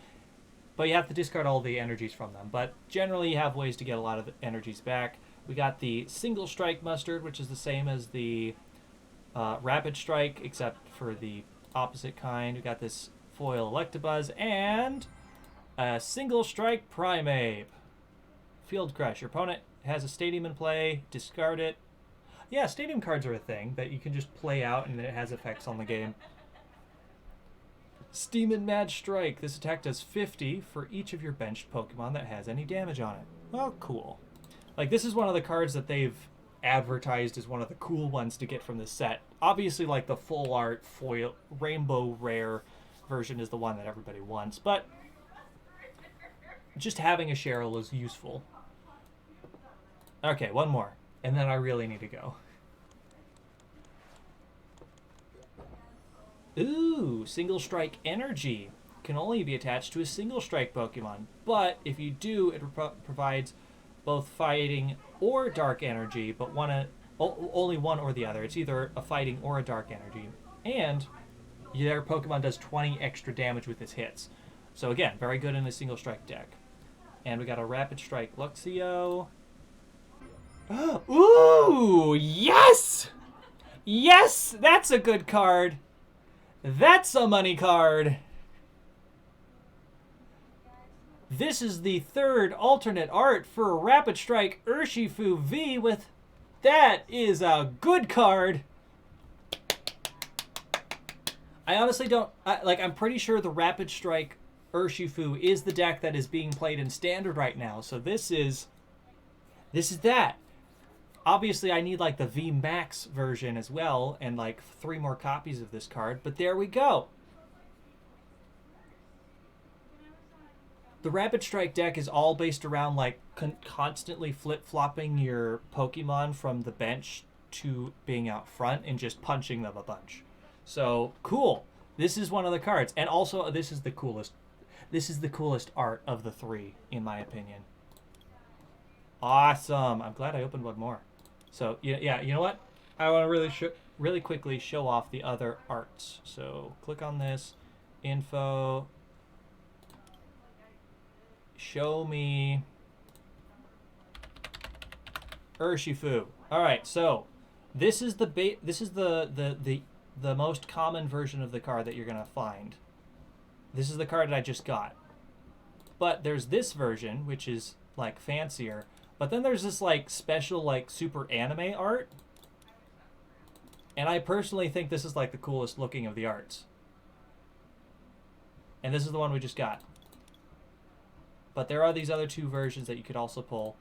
but you have to discard all the energies from them. But generally, you have ways to get a lot of the energies back. We got the Single Strike Mustard, which is the same as the Rapid Strike, except for the opposite kind. We got this Foil Electabuzz, and a Single Strike Primeape. Field Crush. Your opponent has a stadium in play, discard it. Yeah, stadium cards are a thing that you can just play out and it has effects on the game. Steam and Mad Strike. This attack does 50 for each of your benched Pokemon that has any damage on it. Well, cool. Like, this is one of the cards that they've advertised as one of the cool ones to get from this set. Obviously, like, the full art foil rainbow rare version is the one that everybody wants, but just having a Cheryl is useful. Okay, one more, and then I really need to go. Ooh, Single Strike Energy can only be attached to a Single Strike Pokemon, but if you do, it provides both Fighting or Dark Energy, but only one or the other. It's either a Fighting or a Dark Energy, and your Pokemon does 20 extra damage with its hits. So again, very good in a Single Strike deck. And we got a Rapid Strike Luxio. Ooh, yes! Yes, that's a good card. That's a money card. This is the third alternate art for Rapid Strike Urshifu V with... That is a good card. I honestly don't... I'm pretty sure the Rapid Strike Urshifu is the deck that is being played in Standard right now. So this is that. Obviously, I need, like, the V Max version as well, and, like, 3 more copies of this card, but there we go. The Rapid Strike deck is all based around, like, constantly flip-flopping your Pokemon from the bench to being out front and just punching them a bunch. So, cool. This is one of the cards. And also, this is the coolest. This is the coolest art of the 3, in my opinion. Awesome. I'm glad I opened one more. So, yeah, you know what? I want to really quickly show off the other arts. So, click on this. Info. Show me Urshifu. All right, so this is the most common version of the card that you're going to find. This is the card that I just got. But there's this version, which is, like, fancier. But then there's this, like, special, like, super anime art. And I personally think this is, like, the coolest looking of the arts. And this is the one we just got. But there are these other 2 versions that you could also pull.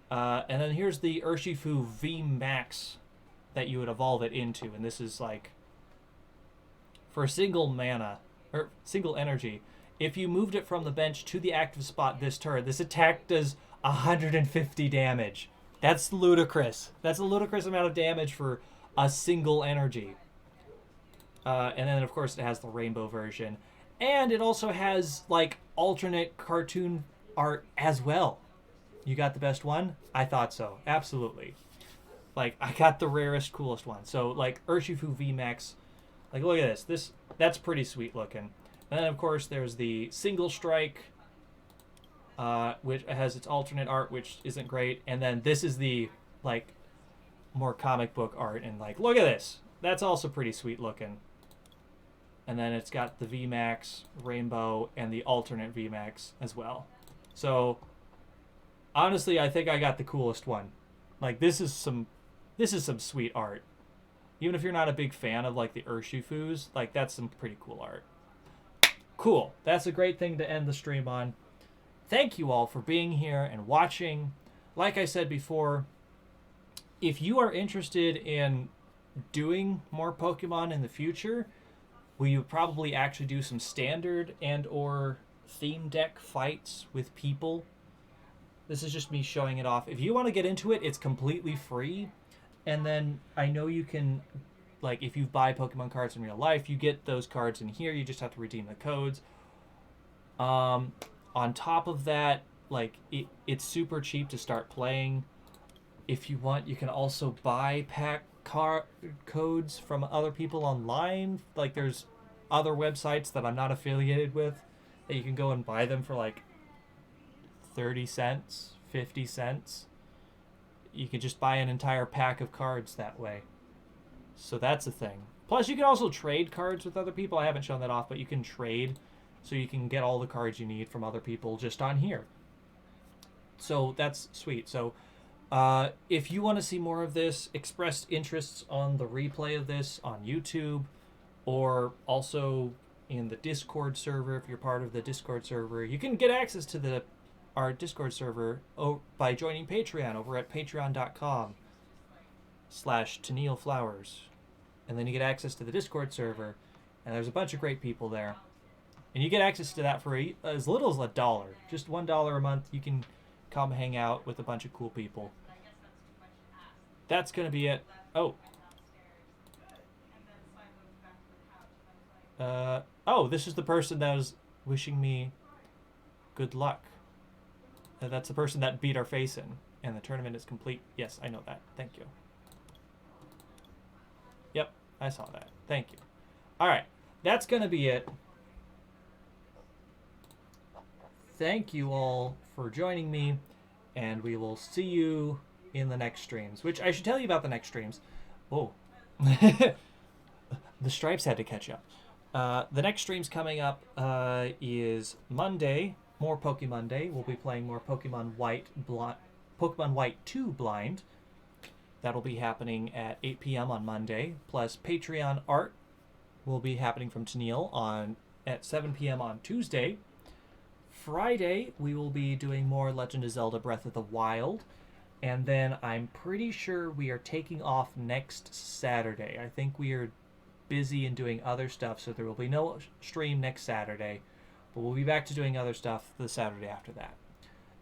And then here's the Urshifu V Max that you would evolve it into. And this is, like, for a single mana, or single energy, if you moved it from the bench to the active spot this turn, this attack does 150 damage. That's ludicrous. That's a ludicrous amount of damage for a single energy. And then, of course, it has the rainbow version. And it also has, like, alternate cartoon art as well. You got the best one? I thought so. Absolutely. Like, I got the rarest, coolest one. So, like, Urshifu VMAX. Like, look at this. That's pretty sweet looking. And then, of course, there's the Single Strike, which has its alternate art, which isn't great. And then this is the, like, more comic book art. And, like, look at this. That's also pretty sweet looking. And then it's got the VMAX, Rainbow, and the alternate VMAX as well. So, honestly, I think I got the coolest one. Like, this is some sweet art. Even if you're not a big fan of, like, the Urshifus, like, that's some pretty cool art. Cool. That's a great thing to end the stream on. Thank you all for being here and watching. Like I said before, if you are interested in doing more Pokemon in the future, we would probably actually do some standard and or theme deck fights with people. This is just me showing it off. If you want to get into it, it's completely free. And then I know you can, like, if you buy Pokemon cards in real life, you get those cards in here. You just have to redeem the codes. On top of that, like, it's super cheap to start playing. If you want, you can also buy pack codes from other people online. Like, there's other websites that I'm not affiliated with that you can go and buy them for like 30 cents, 50 cents. You could just buy an entire pack of cards that way. So that's a thing. Plus, you can also trade cards with other people. I haven't shown that off, but you can trade. So you can get all the cards you need from other people just on here. So that's sweet. So if you want to see more of this, express interests on the replay of this on YouTube, or also in the Discord server. If you're part of the Discord server, you can get access to our Discord server by joining Patreon over at patreon.com/TennealFlowers. And then you get access to the Discord server, and there's a bunch of great people there. And you get access to that for as little as $1. Just $1 a month, you can come hang out with a bunch of cool people. That's going to be it. Oh. This is the person that was wishing me good luck. That's the person that beat our face in, and the tournament is complete. Yes, I know that. Thank you. Yep, I saw that. Thank you. All right, that's going to be it. Thank you all for joining me, and we will see you in the next streams, which I should tell you about the next streams. Oh. The stripes had to catch up. The next streams coming up is Monday, more Pokemon Day. We'll be playing more Pokemon White 2 Blind. That'll be happening at 8 p.m. on Monday. Plus Patreon art will be happening from Tenneal at 7 p.m. on Tuesday. Friday, we will be doing more Legend of Zelda Breath of the Wild. And then I'm pretty sure we are taking off next Saturday. I think we are busy and doing other stuff, so there will be no stream next Saturday. But we'll be back to doing other stuff the Saturday after that.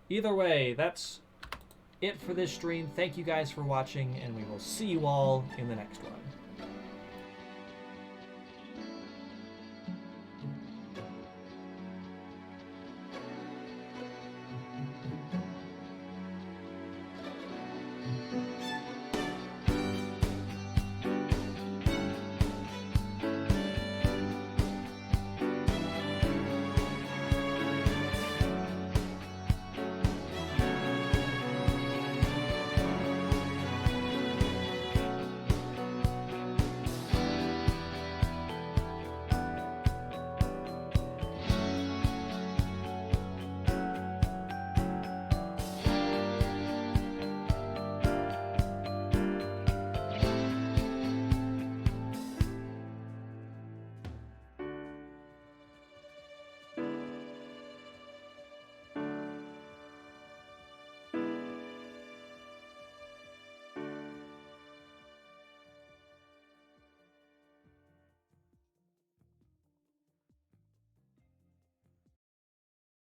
Either way, that's it for this stream. Thank you guys for watching, and we will see you all in the next one.